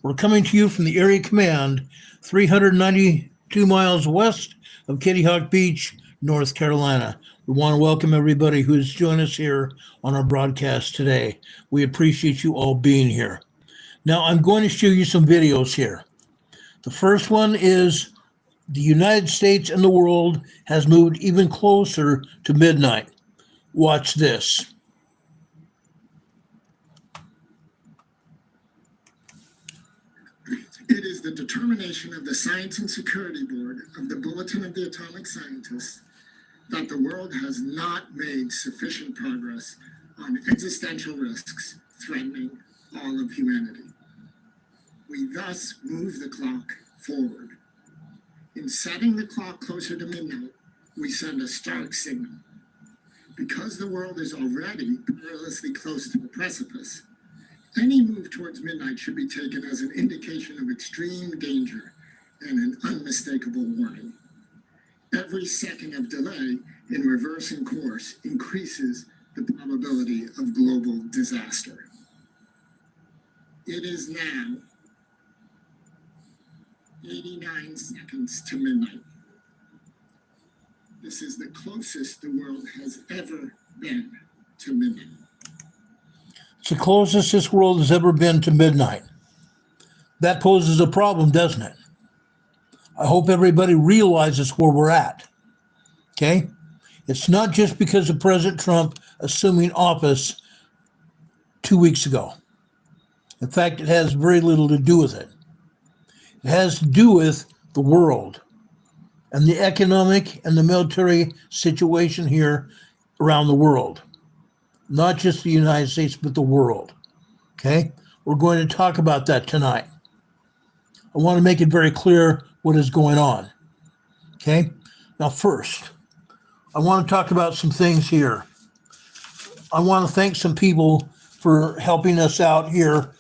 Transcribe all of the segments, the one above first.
We're coming to you from the Area Command, 392 miles west of Kitty Hawk Beach, North Carolina. We want to welcome everybody who has joined us here on our broadcast today. We appreciate you all being here. Now, I'm going to show you some videos here. The first one is the United States and the world has moved even closer to midnight. Watch this. It is the determination of the Science and Security Board of the Bulletin of the Atomic Scientists that the world has not made sufficient progress on existential risks threatening all of humanity. We thus move the clock forward. In setting the clock closer to midnight, we send a stark signal. Because the world is already perilously close to the precipice, any move towards midnight should be taken as an indication of extreme danger and an unmistakable warning. Every second of delay in reversing course increases the probability of global disaster. It is now 89 seconds to midnight. This is the closest the world has ever been to midnight. It's the closest this world has ever been to midnight. That poses a problem, doesn't it? I hope everybody realizes where we're at. Okay? It's not just because of President Trump assuming office 2 weeks ago. In fact, it has very little to do with it. It has to do with the world and the economic and the military situation here around the world. Not just the United States, but the world. Okay? We're going to talk about that tonight. I want to make it very clear what is going on. Okay? Now, first, I want to talk about some things here. I want to thank some people for helping us out here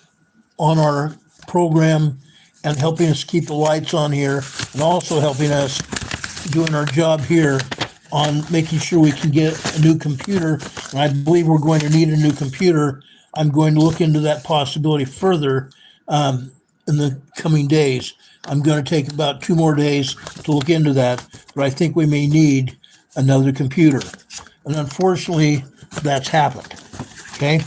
on our program and helping us keep the lights on here, and also helping us doing our job here on making sure we can get a new computer. And I believe we're going to need a new computer. I'm going to look into that possibility further in the coming days. I'm going to take about 2 more days to look into that, but I think we may need another computer. And unfortunately, that's happened. Okay?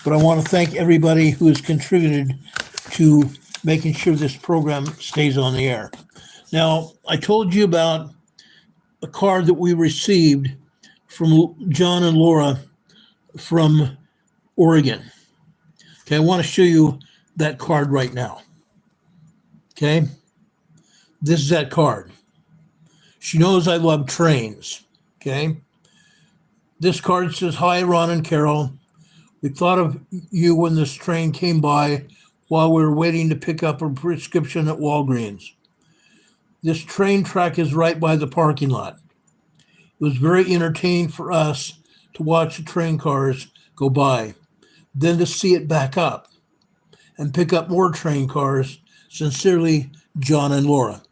But I want to thank everybody who has contributed to making sure this program stays on the air. Now, I told you about a card that we received from John and Laura from Oregon. Okay, I want to show you that card right now. Okay, this is that card. She knows I love trains. Okay, this card says, "Hi, Ron and Carol. We thought of you when this train came by while we were waiting to pick up a prescription at Walgreens. This train track is right by the parking lot. It was very entertaining for us to watch the train cars go by, then to see it back up and pick up more train cars. Sincerely, John and Laura."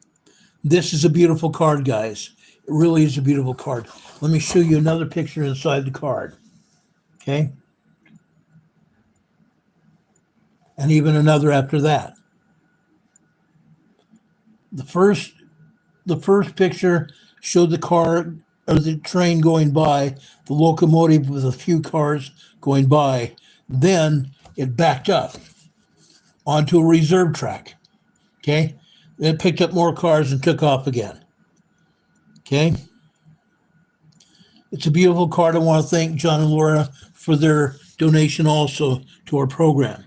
This is a beautiful card, guys. It really is a beautiful card. Let me show you another picture inside the card. Okay? And even another after that. The first picture showed the car or the train going by, the locomotive with a few cars going by. Then it backed up onto a reserve track. Okay? Then it picked up more cars and took off again. Okay? It's a beautiful card. I want to thank John and Laura for their donation also to our program.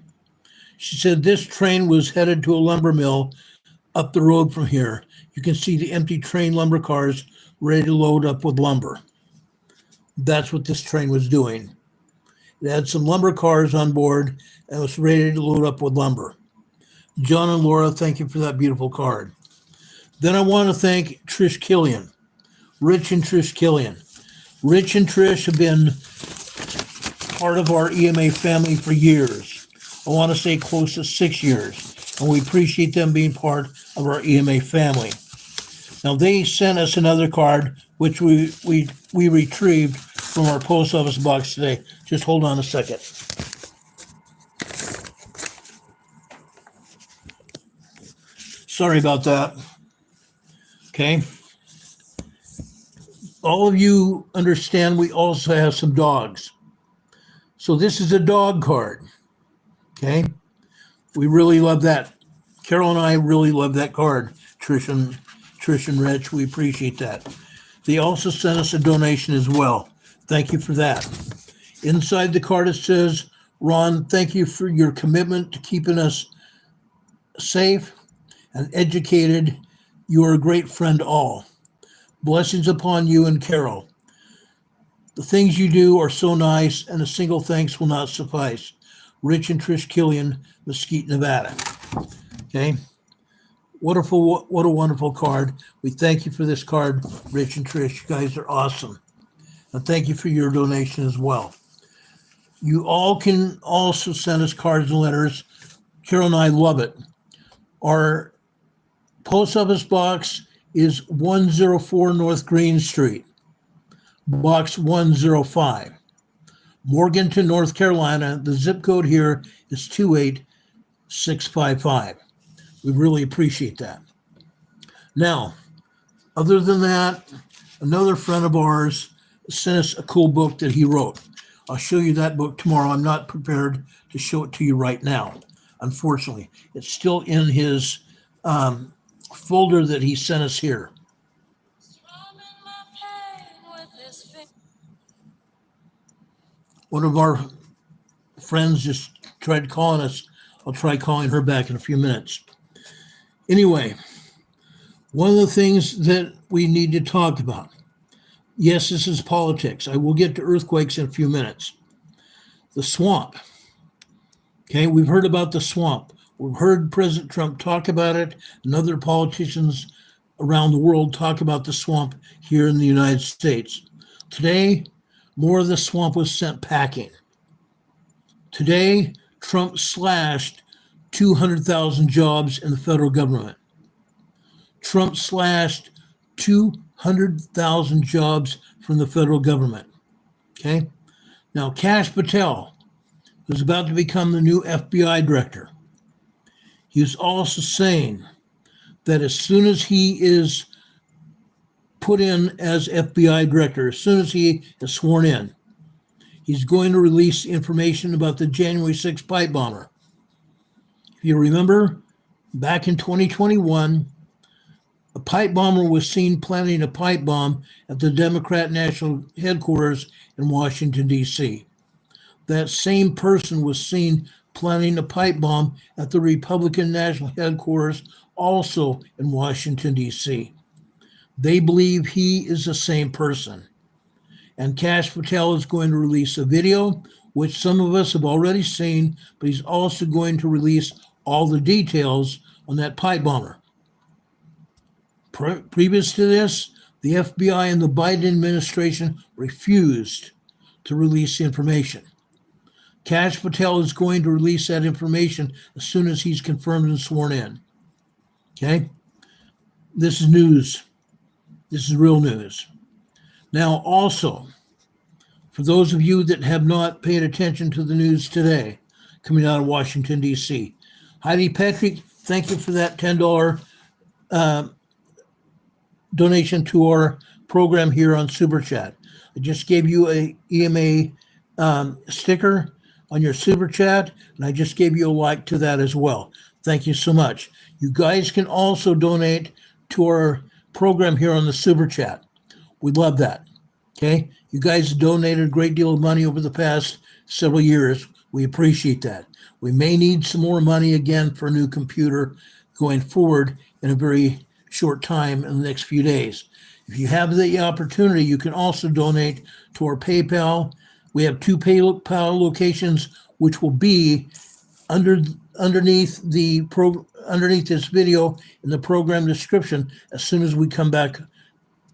She said this train was headed to a lumber mill up the road from here. You can see the empty train lumber cars ready to load up with lumber. That's what this train was doing. It had some lumber cars on board and was ready to load up with lumber. John and Laura, thank you for that beautiful card. Then I want to thank Trish Killian, Rich and Trish Killian. Rich and Trish have been part of our EMA family for years. I want to say close to 6 years, and we appreciate them being part of our EMA family. Now, they sent us another card, which we retrieved from our post office box today. Just hold on a second. Sorry about that. Okay. All of you understand we also have some dogs. So this is a dog card. Okay. We really love that. Carol and I really love that card. Trish and Rich, we appreciate that. They also sent us a donation as well. Thank you for that. Inside the card it says, Ron, thank you for your commitment to keeping us safe and educated. You are a great friend to all. Blessings upon you and Carol. The things you do are so nice, and a single thanks will not suffice. Rich and Trish Killian, Mesquite, Nevada. Okay. What a wonderful card. We thank you for this card, Rich and Trish. You guys are awesome. And thank you for your donation as well. You all can also send us cards and letters. Carol and I love it. Our post office box is 104 North Green Street, box 105. Morganton, North Carolina. The zip code here is 28655. We really appreciate that. Now, other than that, another friend of ours sent us a cool book that he wrote. I'll show you that book tomorrow. I'm not prepared to show it to you right now, unfortunately. It's still in his folder that he sent us here. One of our friends just tried calling us. I'll try calling her back in a few minutes. Anyway, one of the things that we need to talk about. Yes, this is politics. I will get to earthquakes in a few minutes. The swamp. Okay, we've heard about the swamp. We've heard President Trump talk about it, and other politicians around the world talk about the swamp here in the United States. Today, more of the swamp was sent packing. Today, Trump slashed 200,000 jobs in the federal government. Trump slashed 200,000 jobs from the federal government. Okay? Now, Kash Patel, who's about to become the new FBI director, he was also saying that as soon as he is put in as FBI director, as soon as he is sworn in, he's going to release information about the January 6th pipe bomber. If you remember, back in 2021, a pipe bomber was seen planting a pipe bomb at the Democrat National Headquarters in Washington, D.C. That same person was seen planting a pipe bomb at the Republican National Headquarters, also in Washington, D.C. They believe he is the same person. And Kash Patel is going to release a video, which some of us have already seen, but he's also going to release all the details on that pipe bomber. Previous to this, the FBI and the Biden administration refused to release information. Kash Patel is going to release that information as soon as he's confirmed and sworn in. Okay? This is news. This is real news. Now, also, for those of you that have not paid attention to the news today, coming out of Washington, D.C., Heidi Patrick, thank you for that $10 donation to our program here on Super Chat. I just gave you a EMA sticker on your Super Chat, and I just gave you a like to that as well. Thank you so much. You guys can also donate to our program here on the Super Chat. We love that. Okay? You guys donated a great deal of money over the past several years. We appreciate that. We may need some more money again for a new computer going forward in a very short time in the next few days. If you have the opportunity, you can also donate to our PayPal. We have two PayPal locations, which will be underneath this video in the program description as soon as we come back,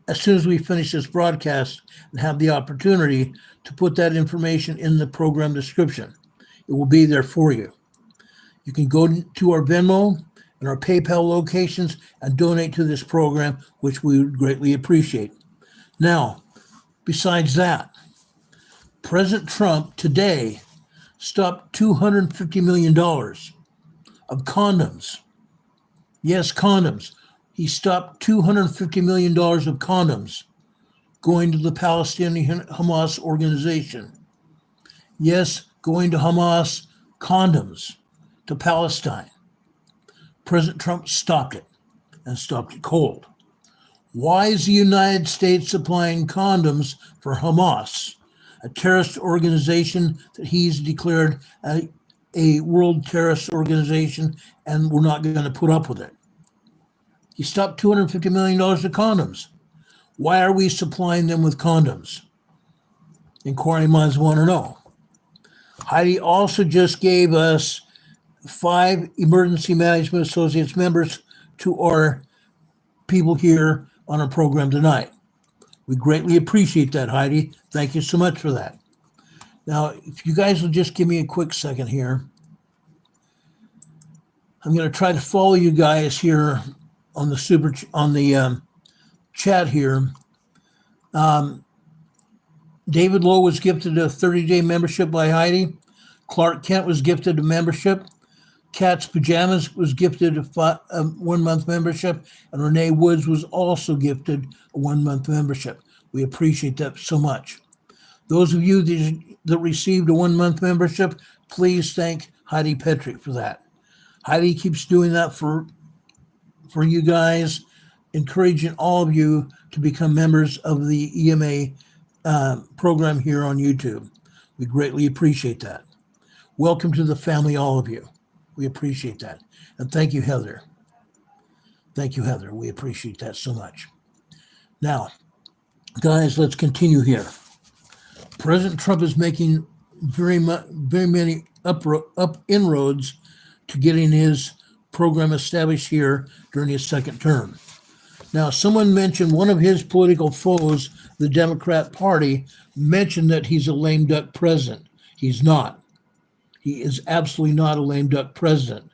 as soon as we finish this broadcast and have the opportunity to put that information in the program description. It will be there for you. You can go to our Venmo and our PayPal locations and donate to this program, which we would greatly appreciate. Now, besides that, President Trump today stopped $250 million of condoms Yes, condoms. He stopped $250 million of condoms going to the Palestinian Hamas organization. Yes, going to Hamas condoms to Palestine. President Trump stopped it and stopped it cold. Why is the United States supplying condoms for Hamas, a terrorist organization that he's declared a world terrorist organization, and we're not going to put up with it? He stopped $250 million of condoms. Why are we supplying them with condoms? Inquiring minds want to know. Heidi also just gave us 5 Emergency Management Associates members to our people here on our program tonight. We greatly appreciate that, Heidi. Thank you so much for that. Now, if you guys will just give me a quick second here, I'm going to try to follow you guys here on the chat here. David Lowe was gifted a 30-day membership by Heidi. Clark Kent was gifted a membership. Cat's Pajamas was gifted a 1-month membership, and Renee Woods was also gifted a 1-month membership. We appreciate that so much. Those of you that received a 1-month membership, please thank Heidi Petrick for that. Heidi keeps doing that for you guys, encouraging all of you to become members of the EMA program here on YouTube. We greatly appreciate that. Welcome to the family, all of you. We appreciate that. And thank you, Heather. Thank you, Heather. We appreciate that so much. Now, guys, let's continue here. President Trump is making very many inroads to getting his program established here during his second term. Now, someone mentioned one of his political foes, the Democrat Party, mentioned that he's a lame duck president. He's not. He is absolutely not a lame duck president.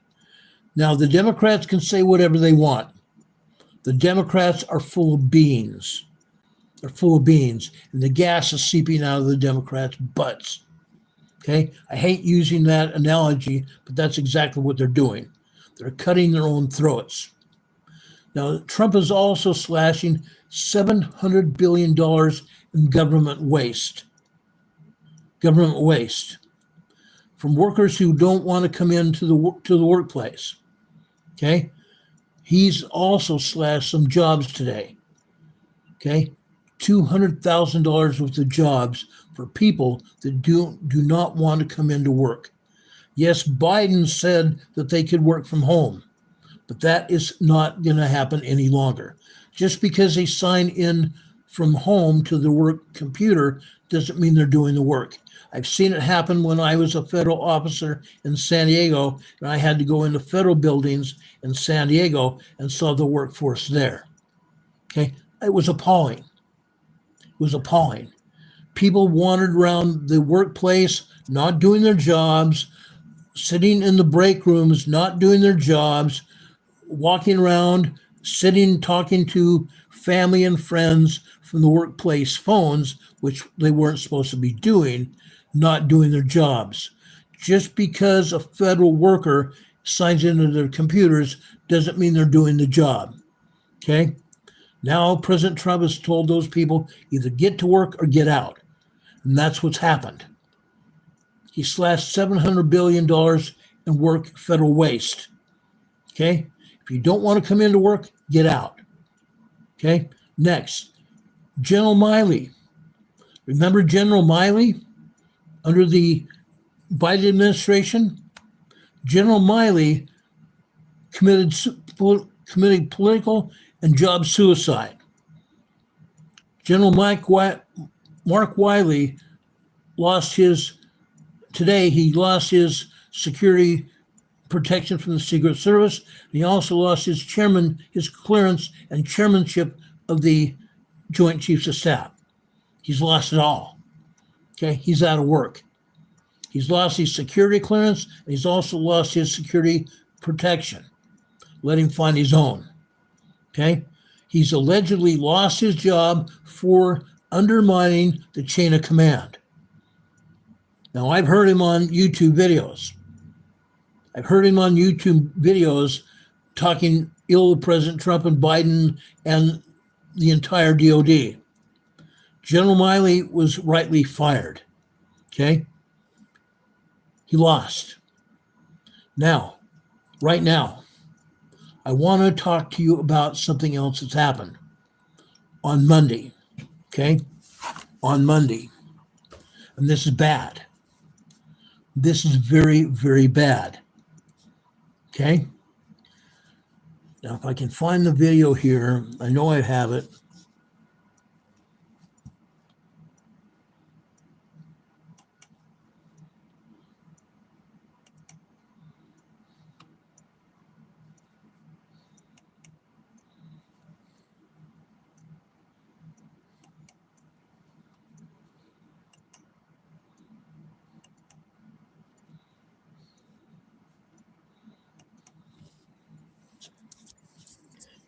Now, the Democrats can say whatever they want. The Democrats are full of beans. They're full of beans, and the gas is seeping out of the Democrats' butts. Okay? I hate using that analogy, but that's exactly what they're doing. They're cutting their own throats. Now, Trump is also slashing $700 billion in government waste. Government waste. From workers who don't want to come into the workplace. Okay? He's also slashed some jobs today. Okay? $200,000 worth of jobs for people that do not want to come into work. Yes, Biden said that they could work from home, but that is not going to happen any longer. Just because they sign in from home to the work computer doesn't mean they're doing the work. I've seen it happen when I was a federal officer in San Diego, and I had to go into federal buildings in San Diego and saw the workforce there. Okay, it was appalling. It was appalling. People wandered around the workplace, not doing their jobs, sitting in the break rooms, not doing their jobs, walking around, sitting, talking to family and friends from the workplace phones, which they weren't supposed to be doing, not doing their jobs. Just because a federal worker signs into their computers doesn't mean they're doing the job. Okay? Now, President Trump has told those people either get to work or get out. And that's what's happened. He slashed $700 billion in work federal waste. Okay? If you don't want to come into work, get out. Okay? Next, General Miley. Remember General Miley under the Biden administration? General Miley committed political and job suicide. General Mark Wiley lost his security protection from the Secret Service. He also lost his clearance and chairmanship of the Joint Chiefs of Staff. He's lost it all. Okay, he's out of work. He's lost his security clearance, and he's also lost his security protection. Let him find his own. Okay, he's allegedly lost his job for undermining the chain of command. Now, I've heard him on YouTube videos. Talking ill of President Trump and Biden and the entire DOD. General Milley was rightly fired. Okay? He lost. Now, right now, I want to talk to you about something else that's happened on Monday. Okay? On Monday. And this is bad. This is very, very bad. Okay? Now, if I can find the video here, I know I have it.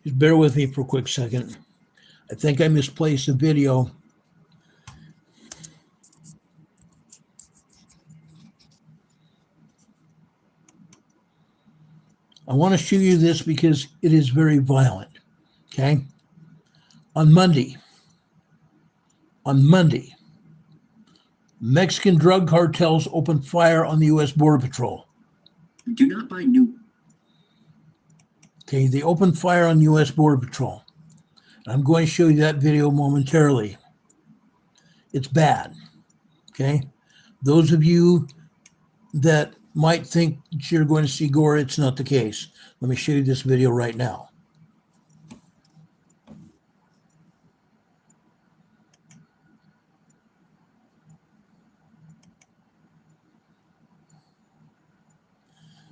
Just bear with me for a quick second. I think I misplaced the video. I want to show you this because it is very violent. Okay? On Monday, Mexican drug cartels opened fire on the U.S. Border Patrol. Do not buy new. Okay, they opened fire on U.S. Border Patrol. I'm going to show you that video momentarily. It's bad. Okay? Those of you that might think you're going to see gore, it's not the case. Let me show you this video right now.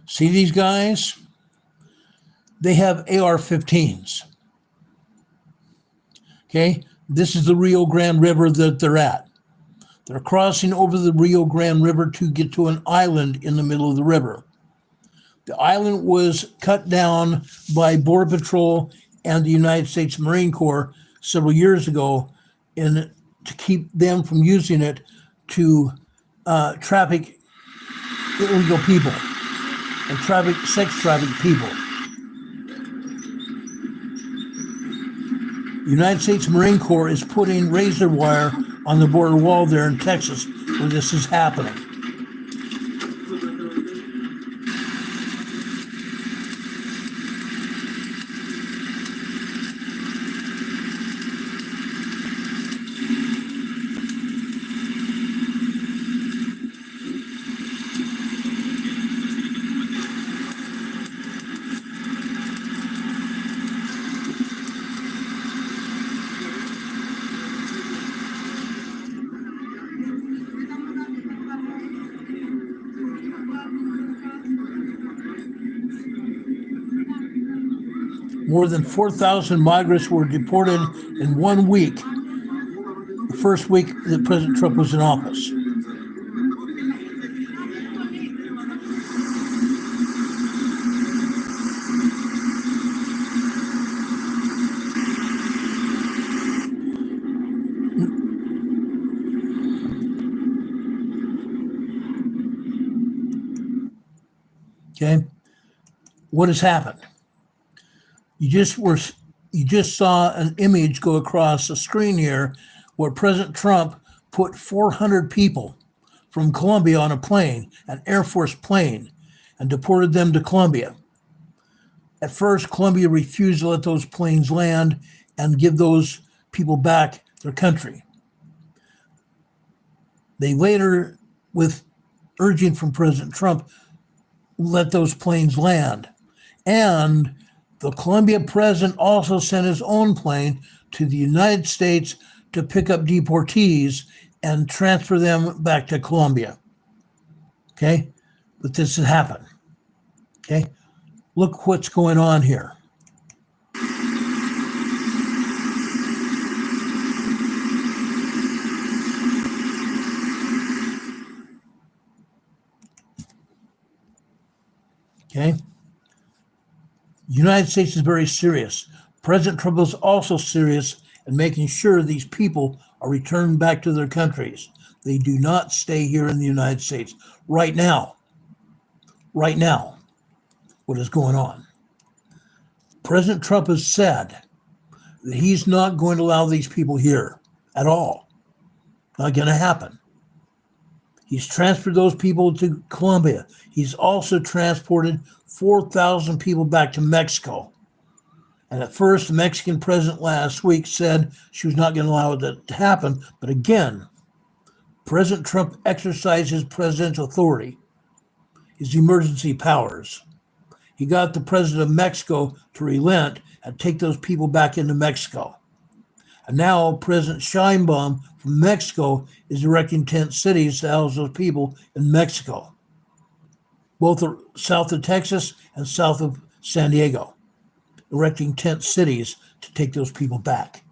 See these guys? They have AR-15s. Okay? This is the Rio Grande River that they're at. They're crossing over the Rio Grande River to get to an island in the middle of the river. The island was cut down by Border Patrol and the United States Marine Corps several years ago to keep them from using it to traffic illegal people and sex traffic people. The United States Marine Corps is putting razor wire on the border wall there in Texas where this is happening. More than 4,000 migrants were deported in 1 week, the first week that President Trump was in office. Okay, what has happened? You just saw an image go across the screen here where President Trump put 400 people from Colombia on a plane, an Air Force plane, and deported them to Colombia. At first, Colombia refused to let those planes land and give those people back their country. They later, with urging from President Trump, let those planes land. And the Colombian president also sent his own plane to the United States to pick up deportees and transfer them back to Colombia. Okay? But this has happened. Okay? Look what's going on here. Okay? The United States is very serious. President Trump is also serious in making sure these people are returned back to their countries. They do not stay here in the United States. Right now, what is going on? President Trump has said that he's not going to allow these people here at all. Not going to happen. He's transferred those people to Colombia. He's also transported 4,000 people back to Mexico. And at first, the Mexican president last week said she was not going to allow that to happen. But again, President Trump exercised his presidential authority, his emergency powers. He got the president of Mexico to relent and take those people back into Mexico. And now President Sheinbaum from Mexico is erecting tent cities to house those people in Mexico, both south of Texas and south of San Diego, erecting tent cities to take those people back.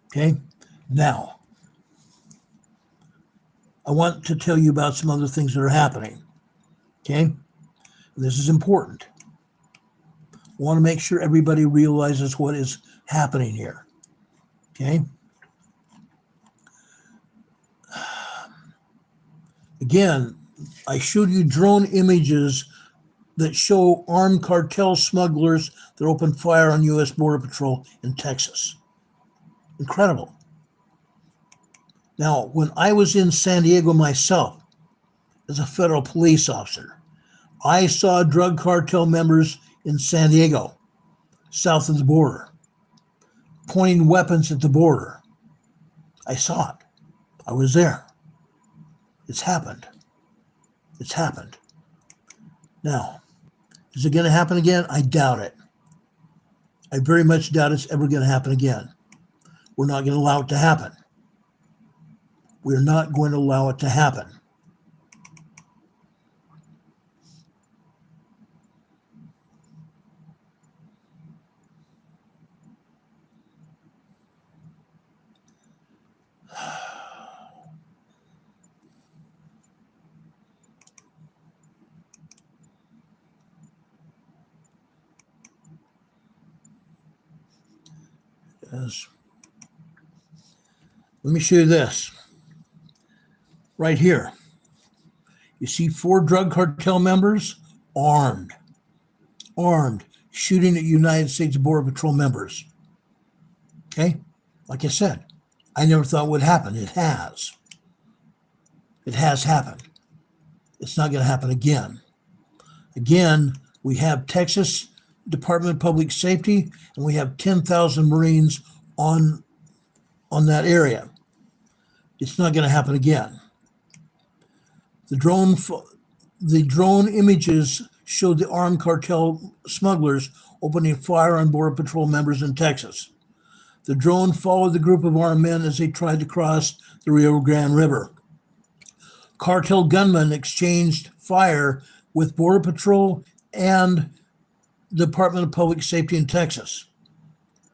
Okay? Now, I want to tell you about some other things that are happening. Okay? This is important. I want to make sure everybody realizes what is happening here. Okay? Again, I showed you drone images that show armed cartel smugglers that opened fire on U.S. Border Patrol in Texas. Incredible. Now, when I was in San Diego myself as a federal police officer, I saw drug cartel members in San Diego, south of the border, pointing weapons at the border. I saw it. I was there. It's happened. It's happened. Now, is it going to happen again? I doubt it. I very much doubt it's ever going to happen again. We're not going to allow it to happen. We're not going to allow it to happen. Yes. Let me show you this. Right here. You see 4 drug cartel members armed, shooting at United States Border Patrol members. Okay? Like I said, I never thought it would happen. It has. It has happened. It's not going to happen again. Again, we have Texas Department of Public Safety, and we have 10,000 Marines on that area. It's not going to happen again. The drone images showed the armed cartel smugglers opening fire on Border Patrol members in Texas. The drone followed the group of armed men as they tried to cross the Rio Grande River. Cartel gunmen exchanged fire with Border Patrol and the Department of Public Safety in Texas,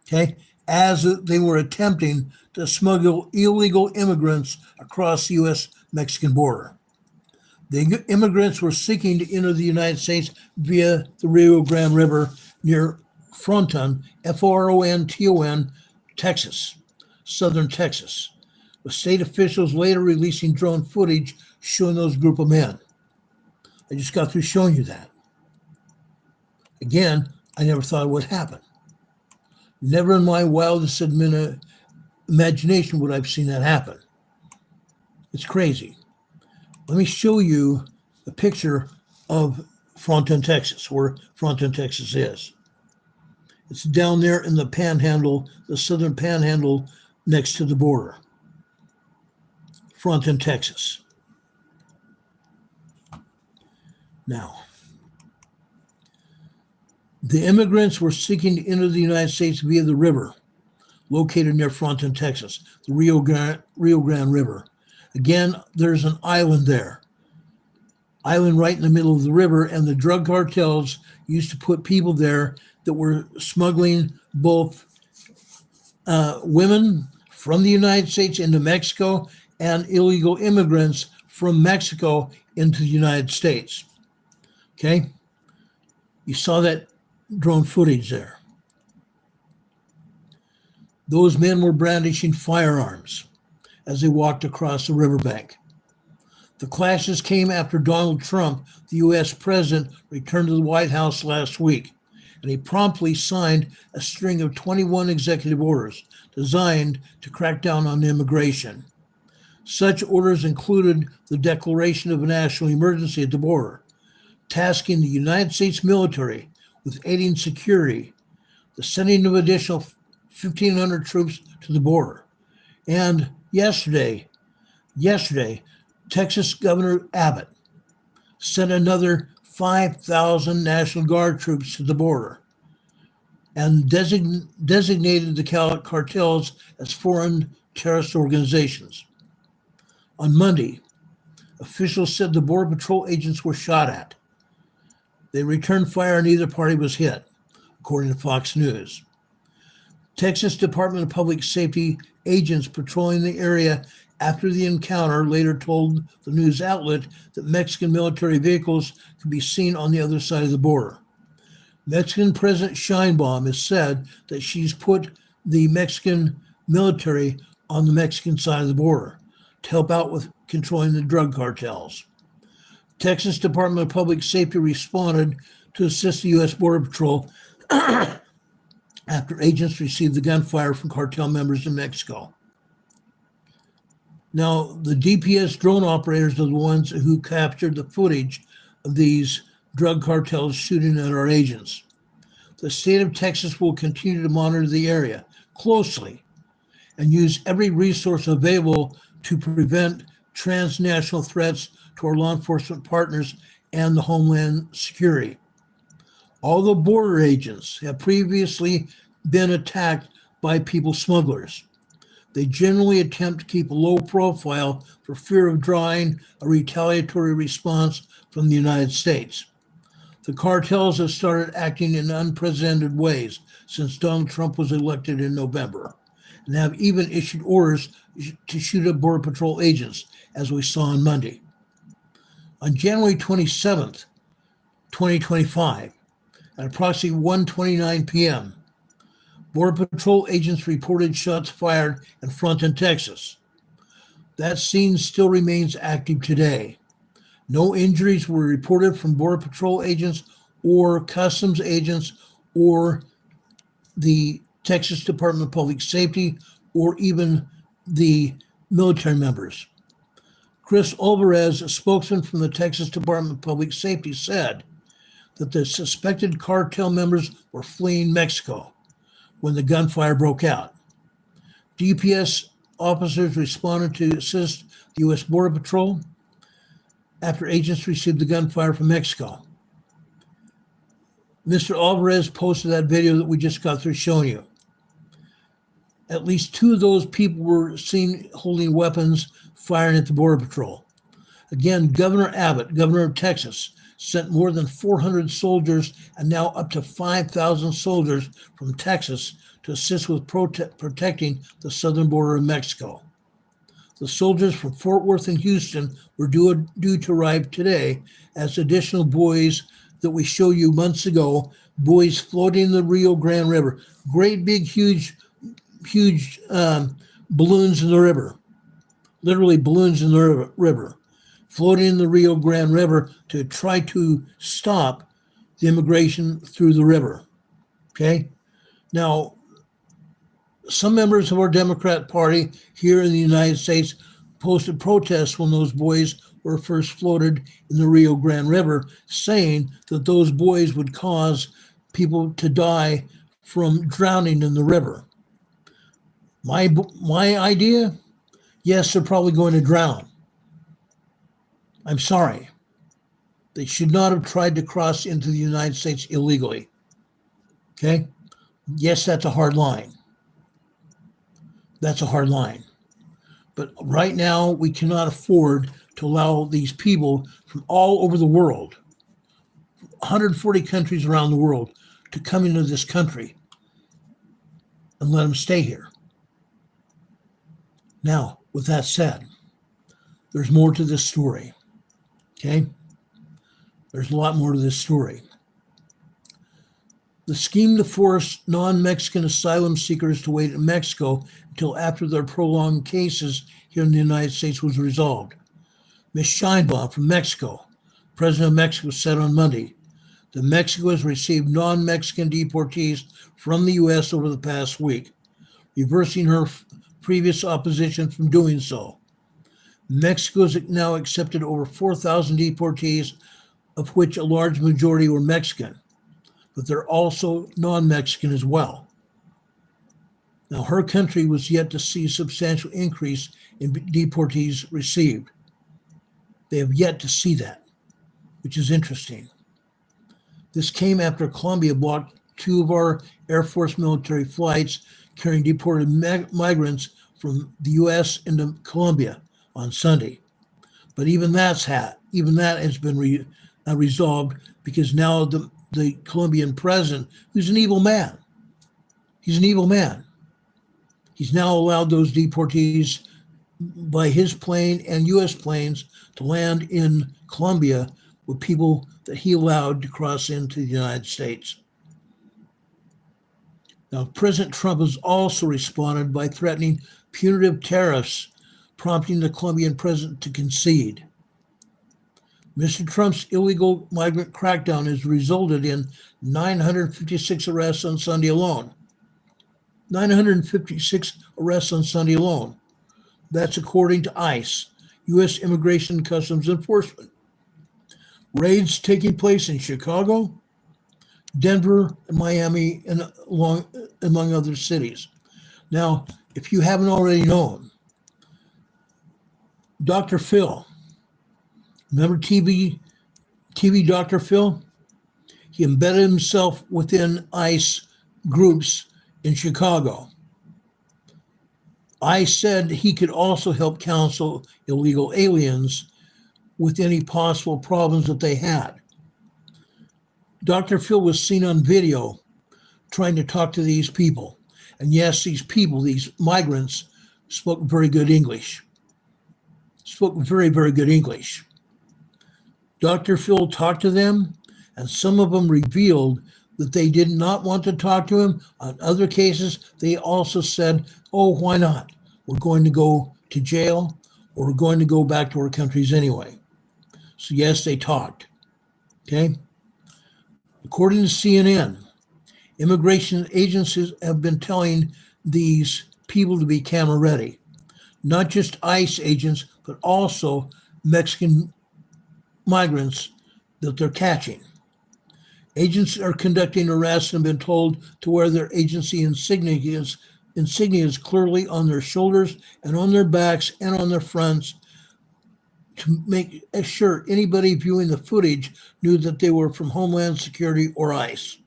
okay, as they were attempting to smuggle illegal immigrants across the U.S.-Mexican border. The immigrants were seeking to enter the United States via the Rio Grande River near Fronton, F-R-O-N-T-O-N, Texas, southern Texas, with state officials later releasing drone footage showing those group of men. I just got through showing you that. Again, I never thought it would happen. Never in my wildest imagination would I have seen that happen. It's crazy. Let me show you a picture of Fronton, Texas, where Fronton, Texas is. It's down there in the panhandle, the southern panhandle next to the border. Fronton, Texas. Now, the immigrants were seeking to enter the United States via the river located near Fronton, Texas, the Rio Grande River. Again, there's an island there. Island right in the middle of the river, and the drug cartels used to put people there that were smuggling both women from the United States into Mexico and illegal immigrants from Mexico into the United States. Okay? You saw that drone footage there. Those men were brandishing firearms as they walked across the riverbank. The clashes came after Donald Trump, the U.S. president, returned to the White House last week and he promptly signed a string of 21 executive orders designed to crack down on immigration. Such orders included the declaration of a national emergency at the border, tasking the United States military with aiding security, the sending of additional 1,500 troops to the border. And yesterday, Texas Governor Abbott sent another 5,000 National Guard troops to the border and designated the cartels as foreign terrorist organizations. On Monday, officials said the Border Patrol agents were shot at. They returned fire and neither party was hit, according to Fox News. Texas Department of Public Safety agents patrolling the area after the encounter later told the news outlet that Mexican military vehicles could be seen on the other side of the border. Mexican President Sheinbaum has said that she's put the Mexican military on the Mexican side of the border to help out with controlling the drug cartels. Texas Department of Public Safety responded to assist the U.S. Border Patrol after agents received the gunfire from cartel members in Mexico. Now, the DPS drone operators are the ones who captured the footage of these drug cartels shooting at our agents. The state of Texas will continue to monitor the area closely and use every resource available to prevent transnational threats to our law enforcement partners and the Homeland Security. All the border agents have previously been attacked by people smugglers. They generally attempt to keep a low profile for fear of drawing a retaliatory response from the United States. The cartels have started acting in unprecedented ways since Donald Trump was elected in November, and have even issued orders to shoot at Border Patrol agents, as we saw on Monday. On January 27th, 2025, at approximately 1:29 p.m., Border Patrol agents reported shots fired in Fronton, Texas. That scene still remains active today. No injuries were reported from Border Patrol agents or Customs agents or the Texas Department of Public Safety or even the military members. Chris Alvarez, a spokesman from the Texas Department of Public Safety, said that the suspected cartel members were fleeing Mexico when the gunfire broke out. DPS officers responded to assist the U.S. Border Patrol after agents received the gunfire from Mexico. Mr. Alvarez posted that video that we just got through showing you. At least two of those people were seen holding weapons, firing at the Border Patrol. Again, Governor Abbott, governor of Texas, sent more than 400 soldiers and now up to 5,000 soldiers from Texas to assist with protecting the southern border of Mexico. The soldiers from Fort Worth and Houston were due to arrive today as additional buoys that we showed you months ago, buoys floating in the Rio Grande River. Great big, huge balloons in the river, literally balloons in the river, floating in the Rio Grande River to try to stop the immigration through the river. Okay? Now, some members of our Democrat Party here in the United States posted protests when those buoys were first floated in the Rio Grande River, saying that those buoys would cause people to die from drowning in the river. My idea? Yes, they're probably going to drown. I'm sorry. They should not have tried to cross into the United States illegally. Okay? Yes, that's a hard line. That's a hard line. But right now, we cannot afford to allow these people from all over the world, 140 countries around the world, to come into this country and let them stay here. Now, with that said, there's more to this story. Okay? There's a lot more to this story. The scheme to force non-Mexican asylum seekers to wait in Mexico until after their prolonged cases here in the United States was resolved. Ms. Sheinbaum from Mexico, President of Mexico, said on Monday that Mexico has received non-Mexican deportees from the U.S. over the past week, reversing her previous opposition from doing so. Mexico has now accepted over 4,000 deportees, of which a large majority were Mexican, but they're also non-Mexican as well. Now, her country was yet to see a substantial increase in deportees received. They have yet to see that, which is interesting. This came after Colombia blocked 2 of our Air Force military flights carrying deported migrants from the U.S. into Colombia on Sunday. But even that has been resolved, because now the Colombian president, who's an evil man, he's now allowed those deportees by his plane and U.S. planes to land in Colombia with people that he allowed to cross into the United States. Now, President Trump has also responded by threatening punitive tariffs, prompting the Colombian president to concede. Mr. Trump's illegal migrant crackdown has resulted in 956 arrests on Sunday alone. 956 arrests on Sunday alone. That's according to ICE, U.S. Immigration and Customs Enforcement. Raids taking place in Chicago, Denver, and Miami, and among other cities. Now, if you haven't already known, Dr. Phil, remember TV Dr. Phil? He embedded himself within ICE groups in Chicago. ICE said he could also help counsel illegal aliens with any possible problems that they had. Dr. Phil was seen on video trying to talk to these people. And yes, these people, these migrants, spoke very good English. Spoke very, very good English. Dr. Phil talked to them, and some of them revealed that they did not want to talk to him. On other cases, they also said, oh, why not? We're going to go to jail, or we're going to go back to our countries anyway. So yes, they talked, okay? According to CNN, immigration agencies have been telling these people to be camera ready. Not just ICE agents, but also Mexican migrants that they're catching. Agents are conducting arrests and been told to wear their agency insignias clearly on their shoulders and on their backs and on their fronts to make sure anybody viewing the footage knew that they were from Homeland Security or ICE.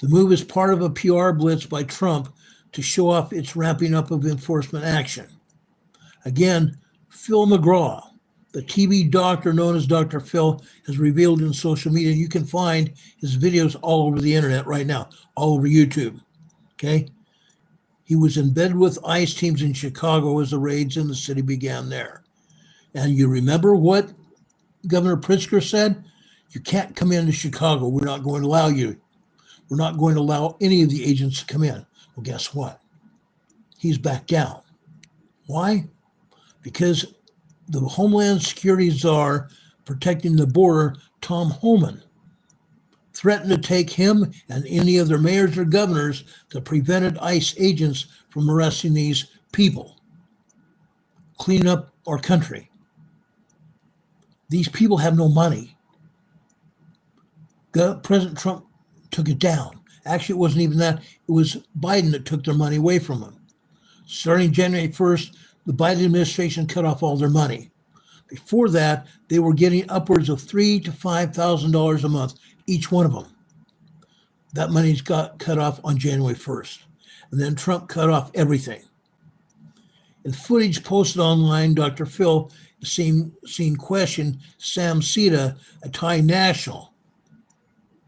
The move is part of a PR blitz by Trump to show off its ramping up of enforcement action. Again, Phil McGraw, the TV doctor known as Dr. Phil, has revealed in social media. You can find his videos all over the internet right now, all over YouTube, okay? He was in bed with ICE teams in Chicago as the raids in the city began there. And you remember what Governor Pritzker said? You can't come into Chicago. We're not going to allow you. We're not going to allow any of the agents to come in. Well, guess what? He's back down. Why? Because the Homeland Security Czar protecting the border, Tom Homan, threatened to take him and any other mayors or governors that prevented ICE agents from arresting these people, clean up our country. These people have no money. President Trump took it down. Actually, it wasn't even that. It was Biden that took their money away from them. Starting January 1st, the Biden administration cut off all their money. Before that, they were getting upwards of $3,000 to $5,000 a month, each one of them. That money's got cut off on January 1st. And then Trump cut off everything. In footage posted online, Dr. Phil is seen question Sam Sita, a Thai national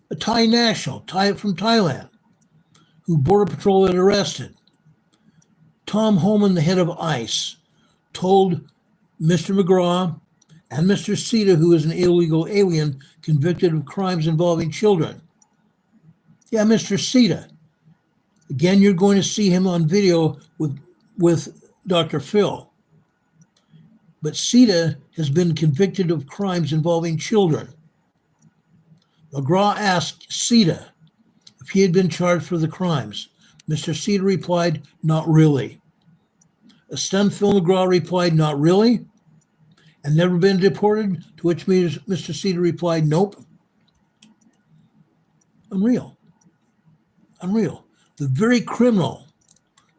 from Thailand, who Border Patrol had arrested. Tom Homan, the head of ICE, told Mr. McGraw and Mr. Sita, who is an illegal alien convicted of crimes involving children. Yeah, Mr. Sita. Again, you're going to see him on video with Dr. Phil. but CETA has been convicted of crimes involving children. McGraw asked CETA if he had been charged for the crimes. Mr. CETA replied, not really. A stunned Phil McGraw replied, not really? And never been deported? To which Mr. CETA replied, nope. Unreal. Unreal. The very criminal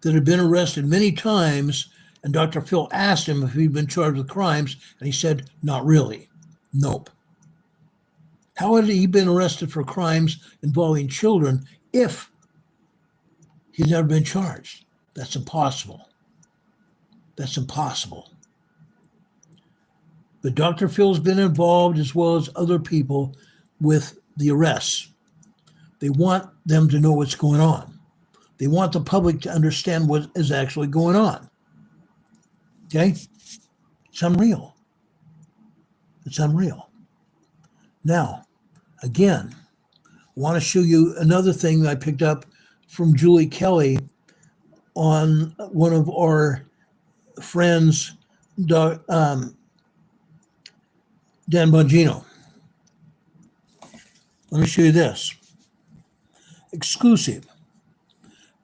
that had been arrested many times, and Dr. Phil asked him if he'd been charged with crimes, and he said, not really. Nope. How had he been arrested for crimes involving children if he'd never been charged? That's impossible. That's impossible. But Dr. Phil's been involved, as well as other people, with the arrests. They want them to know what's going on. They want the public to understand what is actually going on. Okay? It's unreal. It's unreal. Now, again, I want to show you another thing that I picked up from Julie Kelly on one of our friends, Dan Bongino. Let me show you this. Exclusive.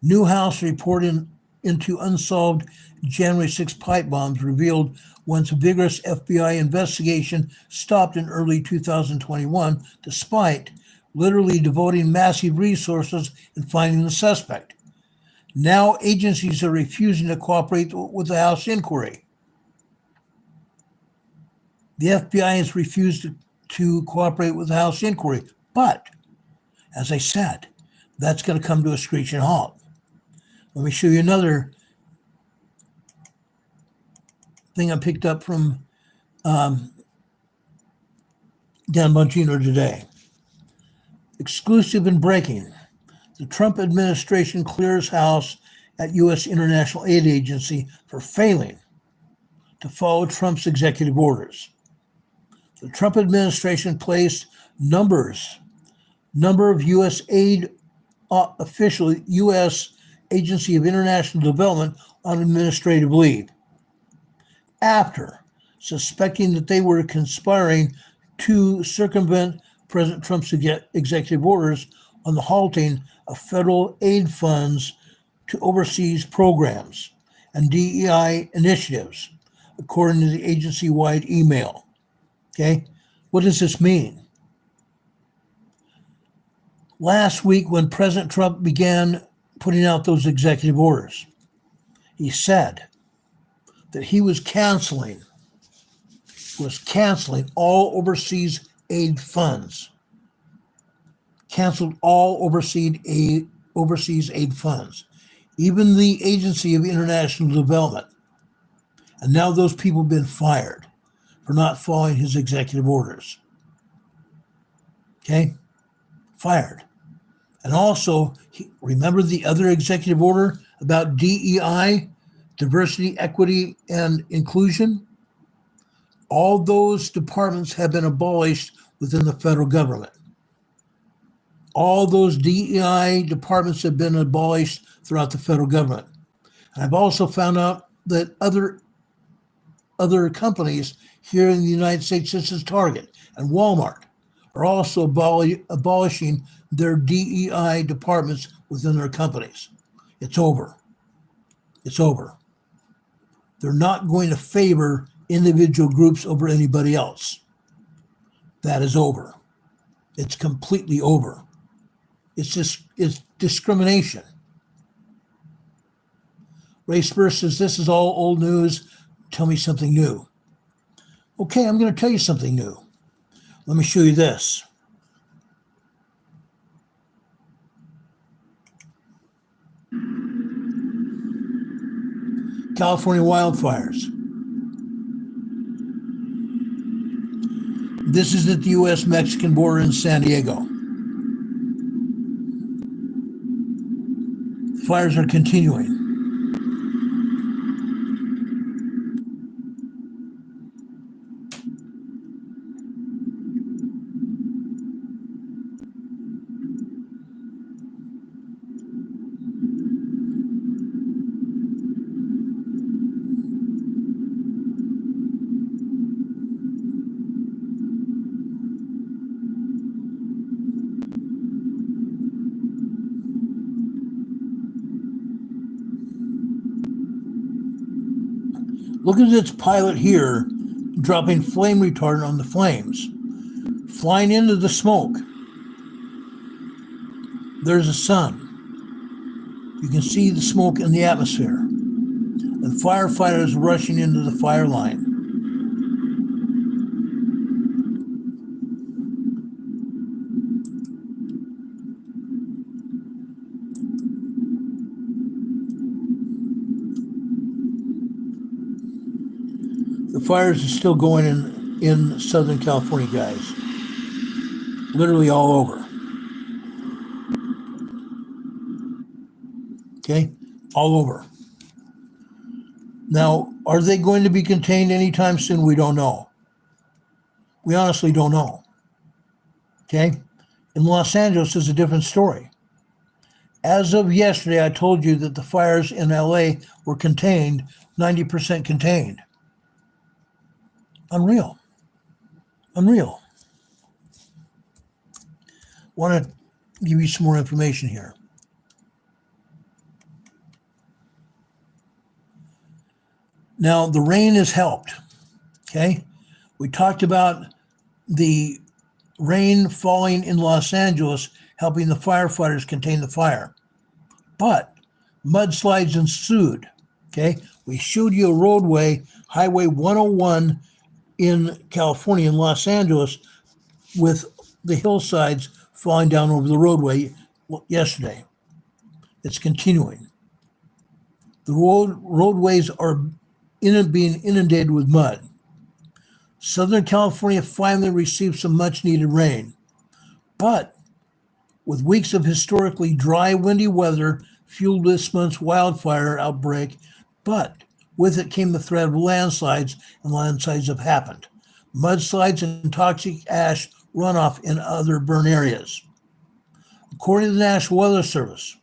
New House report into unsolved January 6 pipe bombs revealed once vigorous FBI investigation stopped in early 2021, despite literally devoting massive resources in finding the suspect. Now agencies are refusing to cooperate with the House inquiry. The FBI has refused to cooperate with the House inquiry, but, as I said, that's going to come to a screeching halt. Let me show you another thing I picked up from Dan Bongino today. Exclusive and breaking. The Trump administration clears house at U.S. International Aid Agency for failing to follow Trump's executive orders. The Trump administration placed number of U.S. aid official U.S. Agency of International Development on administrative leave after suspecting that they were conspiring to circumvent President Trump's executive orders on the halting of federal aid funds to overseas programs and DEI initiatives, according to the agency-wide email. Okay, what does this mean? Last week, when President Trump began putting out those executive orders, he said that he was canceling all overseas aid funds. Canceled all overseas aid funds, even the Agency of International Development. And now those people have been fired for not following his executive orders. Okay? Fired. And also, remember the other executive order about DEI, diversity, equity, and inclusion? All those departments have been abolished within the federal government. All those DEI departments have been abolished throughout the federal government. And I've also found out that other companies here in the United States, such as Target and Walmart, are also abolishing their DEI departments within their companies. It's over. It's over. They're not going to favor individual groups over anybody else. That is over. It's completely over. It's discrimination. Ray Spur says, this is all old news. Tell me something new. Okay, I'm going to tell you something new. Let me show you this. California wildfires. This is at the U.S.-Mexican border in San Diego. Fires are continuing. Look at this pilot here dropping flame retardant on the flames, flying into the smoke. There's the sun. You can see the smoke in the atmosphere. And firefighters rushing into the fire line. The fires are still going in Southern California, guys. Literally all over. Okay? All over. Now, are they going to be contained anytime soon? We don't know. We honestly don't know. Okay? In Los Angeles is a different story. As of yesterday, I told you that the fires in LA were contained, 90% contained. Unreal. Unreal. Want to give you some more information here. Now, the rain has helped, okay? We talked about the rain falling in Los Angeles, helping the firefighters contain the fire. But mudslides ensued, okay? We showed you a roadway, Highway 101 in California, in Los Angeles, with the hillsides falling down over the roadway yesterday. It's continuing. The roadways are being inundated with mud. Southern California finally received some much needed rain, but with weeks of historically dry, windy weather fueled this month's wildfire outbreak, but with it came the threat of landslides, and landslides have happened. Mudslides and toxic ash runoff in other burn areas. According to the National Weather Service,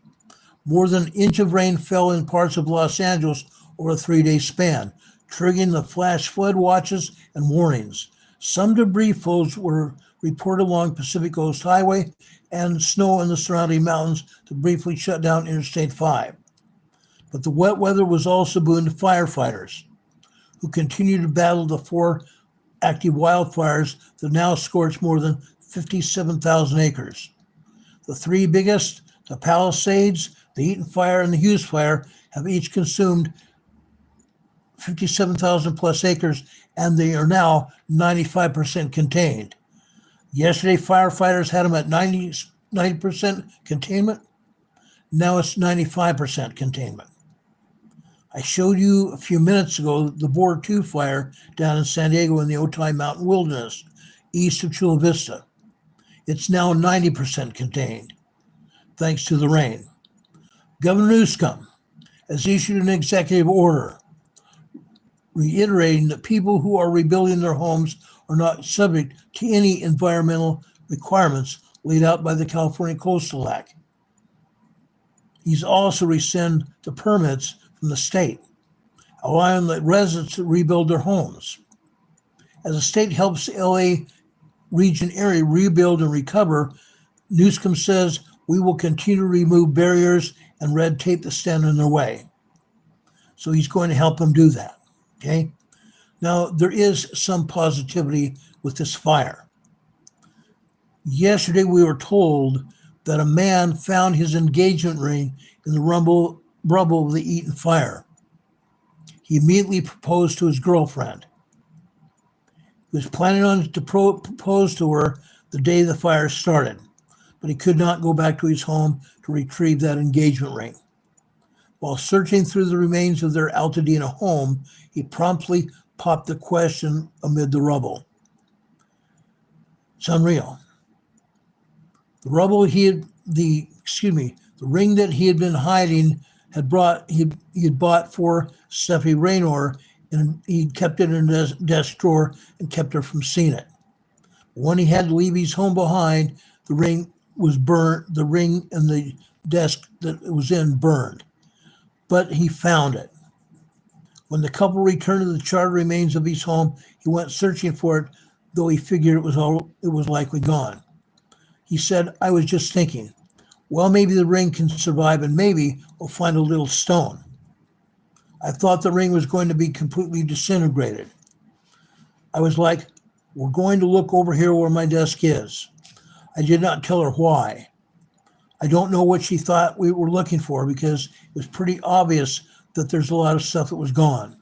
more than an inch of rain fell in parts of Los Angeles over a 3-day span, triggering the flash flood watches and warnings. Some debris flows were reported along Pacific Coast Highway and snow in the surrounding mountains to briefly shut down Interstate 5. But the wet weather was also boon to firefighters, who continue to battle the 4 active wildfires that now scorch more than 57,000 acres. The 3 biggest, the Palisades, the Eaton Fire, and the Hughes Fire, have each consumed 57,000 plus acres, and they are now 95% contained. Yesterday, firefighters had them at 90% containment. Now it's 95% containment. I showed you a few minutes ago the Board 2 fire down in San Diego in the Otay Mountain Wilderness, east of Chula Vista. It's now 90% contained, thanks to the rain. Governor Newsom has issued an executive order reiterating that people who are rebuilding their homes are not subject to any environmental requirements laid out by the California Coastal Act. He's also rescinded the permits from the state, allowing the residents to rebuild their homes. As the state helps the LA region area rebuild and recover, Newsom says we will continue to remove barriers and red tape that stand in their way. So he's going to help them do that, okay? Now, there is some positivity with this fire. Yesterday, we were told that a man found his engagement ring in the rubble of the Eaton fire. He immediately proposed to his girlfriend. He was planning on to propose to her the day the fire started, but he could not go back to his home to retrieve that engagement ring. While searching through the remains of their Altadena home, he promptly popped the question amid the rubble. It's unreal. The rubble the ring that he had been hiding he had bought for Stephanie Raynor, and he'd kept it in his desk drawer and kept her from seeing it. When he had to leave his home behind, the ring was burned, the ring and the desk that it was in burned. But he found it. When the couple returned to the charred remains of his home, he went searching for it, though he figured it was likely gone. He said, "I was just thinking, well, maybe the ring can survive and maybe we'll find a little stone. I thought the ring was going to be completely disintegrated. I was like, we're going to look over here where my desk is. I did not tell her why. I don't know what she thought we were looking for because it was pretty obvious that there's a lot of stuff that was gone.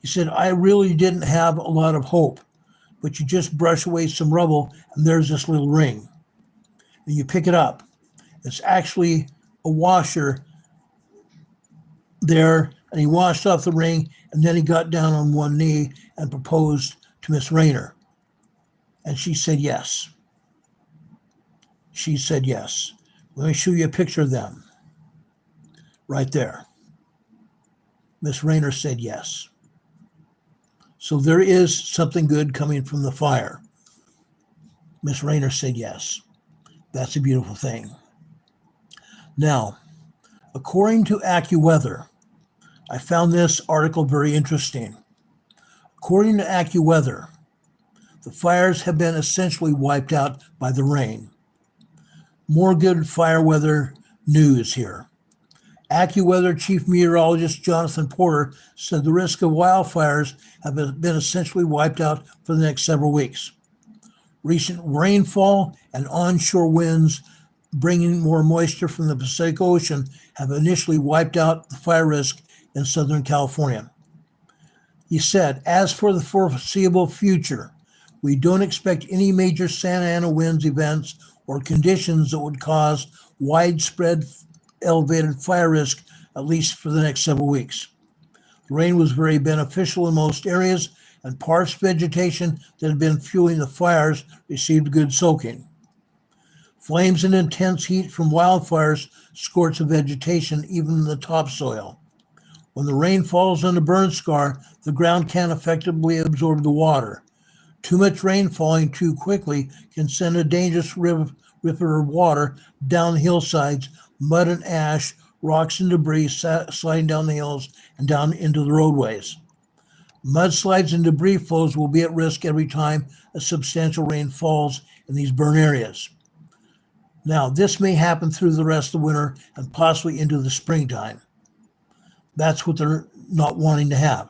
He said, I really didn't have a lot of hope, but you just brush away some rubble and there's this little ring. And you pick it up. It's actually a washer there, and he washed off the ring, and then he got down on one knee and proposed to Miss Rayner. And she said yes. She said yes. Let me show you a picture of them. Right there. Miss Rayner said yes. So there is something good coming from the fire. Miss Rayner said yes. That's a beautiful thing. Now, according to AccuWeather, I found this article very interesting. According to AccuWeather, the fires have been essentially wiped out by the rain. More good fire weather news here. AccuWeather Chief Meteorologist Jonathan Porter said the risk of wildfires have been essentially wiped out for the next several weeks. Recent rainfall and onshore winds bringing more moisture from the Pacific Ocean have initially wiped out the fire risk in Southern California. He said, as for the foreseeable future, we don't expect any major Santa Ana winds events or conditions that would cause widespread elevated fire risk, at least for the next several weeks. The rain was very beneficial in most areas, and parched vegetation that had been fueling the fires received good soaking. Flames and intense heat from wildfires scorch the vegetation, even in the topsoil. When the rain falls on the burn scar, the ground can't effectively absorb the water. Too much rain falling too quickly can send a dangerous river of water down the hillsides, mud and ash, rocks and debris sliding down the hills and down into the roadways. Mudslides and debris flows will be at risk every time a substantial rain falls in these burn areas. Now, this may happen through the rest of the winter and possibly into the springtime. That's what they're not wanting to have.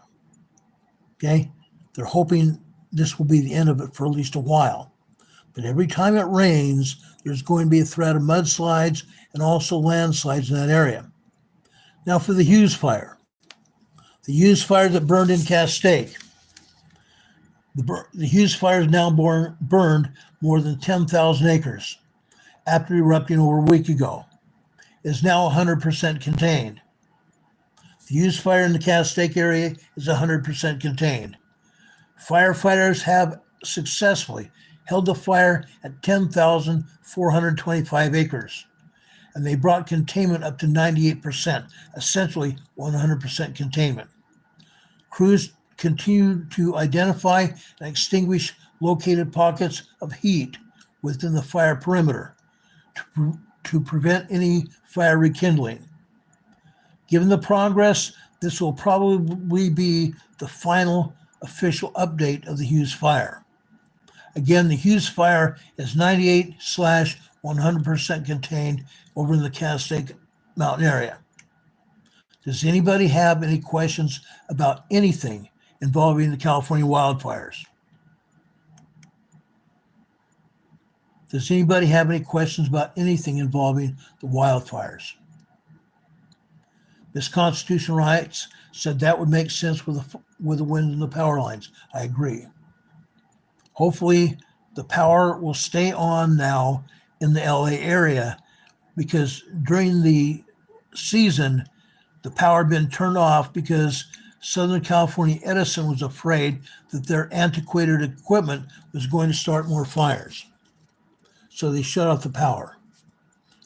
Okay? They're hoping this will be the end of it for at least a while. But every time it rains, there's going to be a threat of mudslides and also landslides in that area. Now for the Hughes fire. The Hughes fire that burned in Castaic. The Hughes fire has now burned more than 10,000 acres after erupting over a week ago. It is now 100% contained. The Hughes fire in the Castaic area is 100% contained. Firefighters have successfully held the fire at 10,425 acres, and they brought containment up to 98%, essentially 100% containment. Crews continue to identify and extinguish located pockets of heat within the fire perimeter to prevent any fire rekindling. Given the progress, this will probably be the final official update of the Hughes fire. Again, the Hughes fire is 98/100% contained over in the Castaic mountain area. Does anybody have any questions about anything involving the California wildfires? Does anybody have any questions about anything involving the wildfires? Miss Constitution Rights said that would make sense with the wind and the power lines. I agree. Hopefully, the power will stay on now in the LA area, because during the season, the power had been turned off because Southern California Edison was afraid that their antiquated equipment was going to start more fires. So they shut off the power.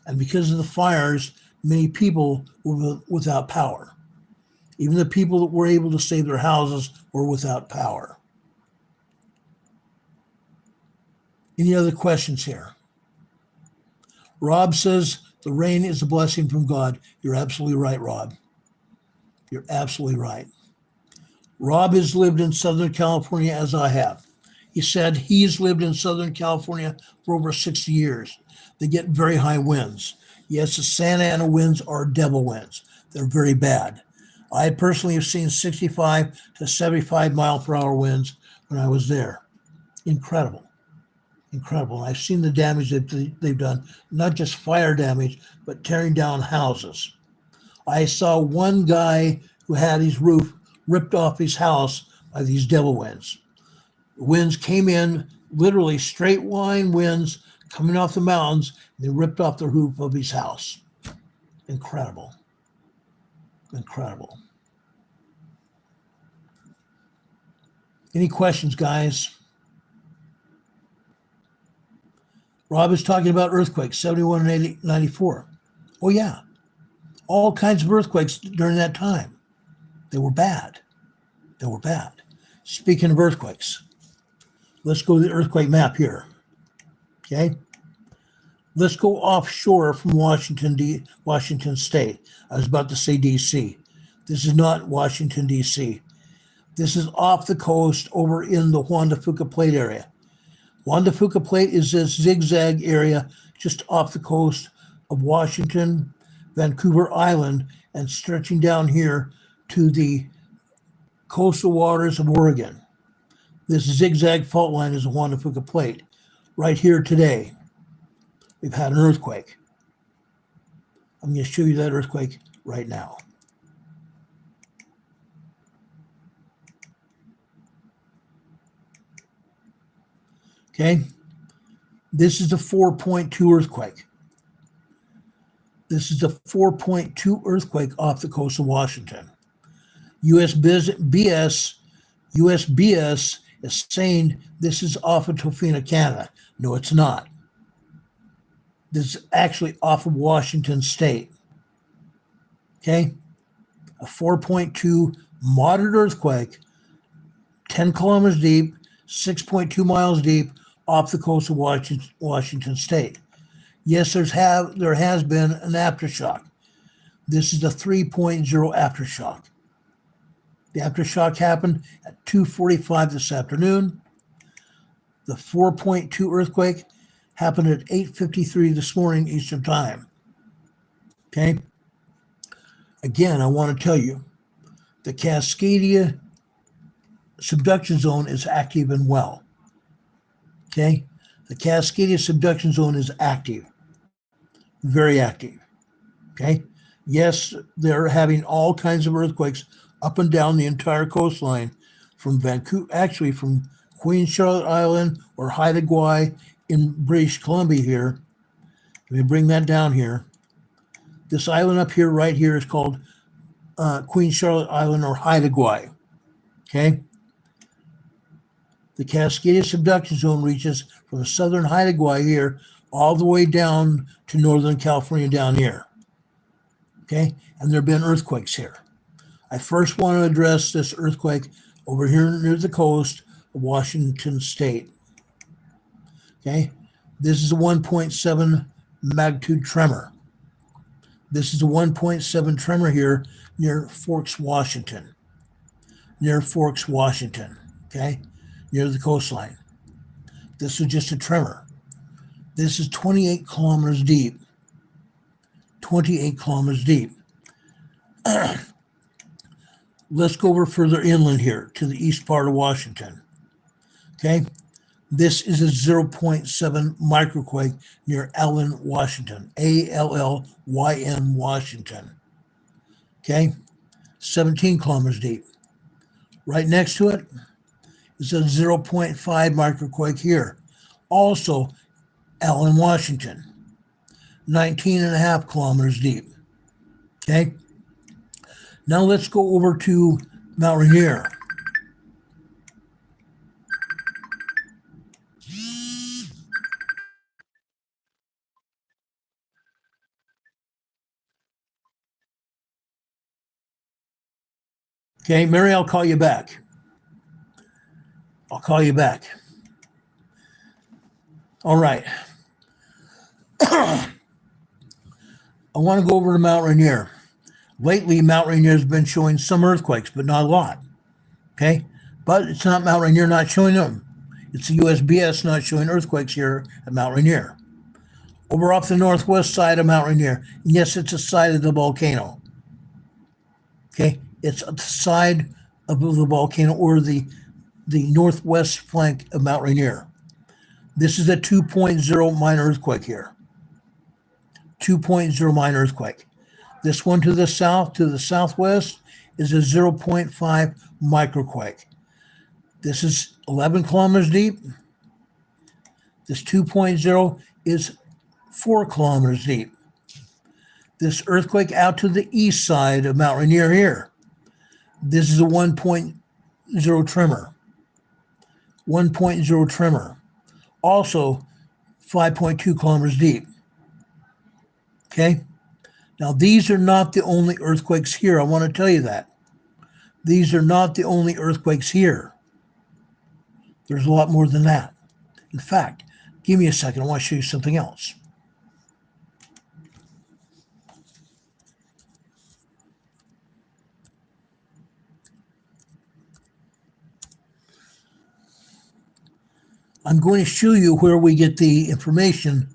And because of the fires, many people were without power. Even the people that were able to save their houses were without power. Any other questions here? Rob says the rain is a blessing from God. You're absolutely right, Rob. You're absolutely right. Rob has lived in Southern California as I have. He said he's lived in Southern California for over 60 years. They get very high winds. Yes, the Santa Ana winds are devil winds. They're very bad. I personally have seen 65 to 75 mile per hour winds when I was there. Incredible. Incredible. I've seen the damage that they've done, not just fire damage, but tearing down houses. I saw one guy who had his roof ripped off his house by these devil winds. The winds came in, literally straight line winds coming off the mountains, and they ripped off the roof of his house. Incredible. Incredible. Any questions, guys? Rob is talking about earthquakes, 71 and 94. Oh, yeah. All kinds of earthquakes during that time. They were bad. They were bad. Speaking of earthquakes, let's go to the earthquake map here. Okay? Let's go offshore from Washington State. I was about to say D.C. This is not Washington, D.C. This is off the coast over in the Juan de Fuca Plate area. Juan de Fuca Plate is this zigzag area just off the coast of Washington, Vancouver Island, and stretching down here to the coastal waters of Oregon. This zigzag fault line is the Juan de Fuca Plate. Right here today, we've had an earthquake. I'm going to show you that earthquake right now. Okay, this is a 4.2 earthquake. This is a 4.2 earthquake off the coast of Washington. USBS is saying this is off of Tofino, Canada. No, it's not. This is actually off of Washington State. Okay, a 4.2 moderate earthquake, 10 kilometers deep, 6.2 miles deep, off the coast of Washington State. Yes, there has been an aftershock. This is the 3.0 aftershock. The aftershock happened at 2:45 this afternoon. The 4.2 earthquake happened at 8:53 this morning Eastern Time. Okay? Again, I want to tell you, the Cascadia subduction zone is active and well. Okay? The Cascadia subduction zone is active. Very active. Okay? Yes, they're having all kinds of earthquakes up and down the entire coastline from Vancouver, actually from Queen Charlotte Island or Haida Gwaii in British Columbia here. Let me bring that down here. This island up here, right here, is called Queen Charlotte Island or Haida Gwaii. Okay? The Cascadia subduction zone reaches from the southern Haida Gwaii here all the way down to northern California down here. Okay? And there have been earthquakes here. I first want to address this earthquake over here near the coast of Washington State. Okay? This is a 1.7 magnitude tremor. This is a 1.7 tremor here near Forks, Washington. Near Forks, Washington. Okay? Near the coastline. This is just a tremor. This is 28 kilometers deep. 28 kilometers deep. Let's go over further inland here to the east part of Washington. Okay? This is a 0.7 microquake near Allen, Washington. Allyn, Washington. Okay? 17 kilometers deep. Right next to it is a 0.5 microquake here. Also, Allen, Washington. 19.5 kilometers deep. Okay? Now let's go over to Mount Rainier. Okay, Mary, I'll call you back. I'll call you back. All right. I want to go over to Mount Rainier. Lately, Mount Rainier has been showing some earthquakes, but not a lot. Okay? But it's not Mount Rainier not showing them. It's the USBS not showing earthquakes here at Mount Rainier. Over off the northwest side of Mount Rainier. Yes, it's a side of the volcano. Okay? It's at the side of the volcano, or the northwest flank of Mount Rainier. This is a 2.0 minor earthquake here. 2.0 minor earthquake. This one to the south, to the southwest, is a 0.5 microquake. This is 11 kilometers deep. This 2.0 is 4 kilometers deep. This earthquake out to the east side of Mount Rainier here. This is a 1.0 tremor. 1.0 tremor. Also 5.2 kilometers deep. Okay? Now, these are not the only earthquakes here. I want to tell you that. These are not the only earthquakes here. There's a lot more than that. In fact, give me a second. I want to show you something else. I'm going to show you where we get the information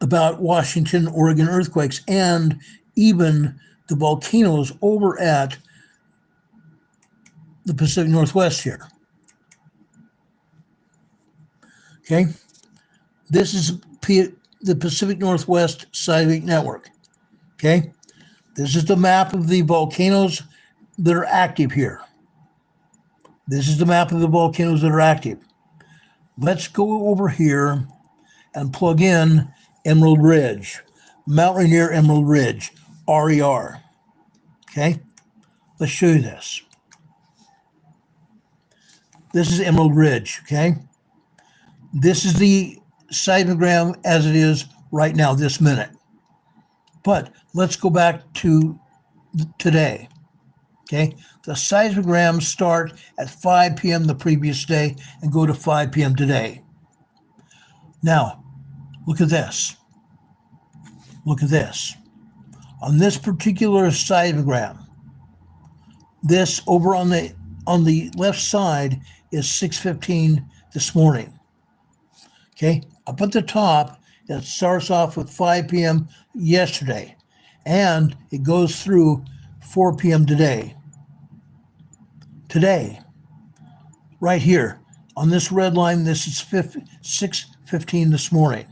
about Washington, Oregon earthquakes, and even the volcanoes over at the Pacific Northwest here. Okay, this is the Pacific Northwest Seismic Network. Okay, this is the map of the volcanoes that are active here. This is the map of the volcanoes that are active. Let's go over here and plug in Emerald Ridge, Mount Rainier Emerald Ridge, RER. Okay, let's show you this. This is Emerald Ridge, okay? This is the seismogram as it is right now, this minute. But let's go back to today, okay? The seismograms start at 5 p.m. the previous day and go to 5 p.m. today. Now, look at this. Look at this. On this particular seismogram, this over on the left side is 6:15 this morning. Okay, up at the top, it starts off with 5 p.m. yesterday, and it goes through 4 p.m. today. Today, right here, on this red line, this is 6:15 this morning.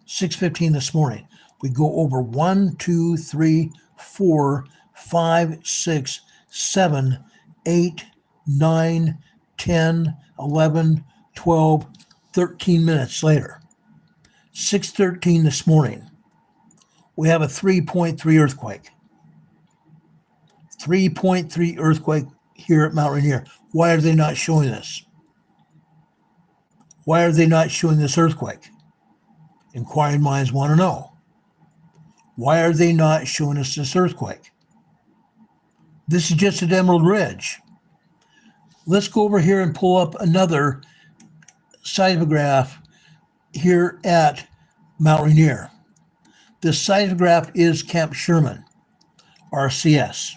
6:15 this morning. We go over 1, 2, 3, 4, 5, 6, 7, 8, 9, 10, 11, 12, 13 minutes later. 6:13 this morning. We have a 3.3 earthquake. 3.3 earthquake here at Mount Rainier. Why are they not showing this? Why are they not showing this earthquake? Inquiring minds want to know. Why are they not showing us this earthquake? This is just at Emerald Ridge. Let's go over here and pull up another seismograph here at Mount Rainier. This seismograph is Camp Sherman, RCS.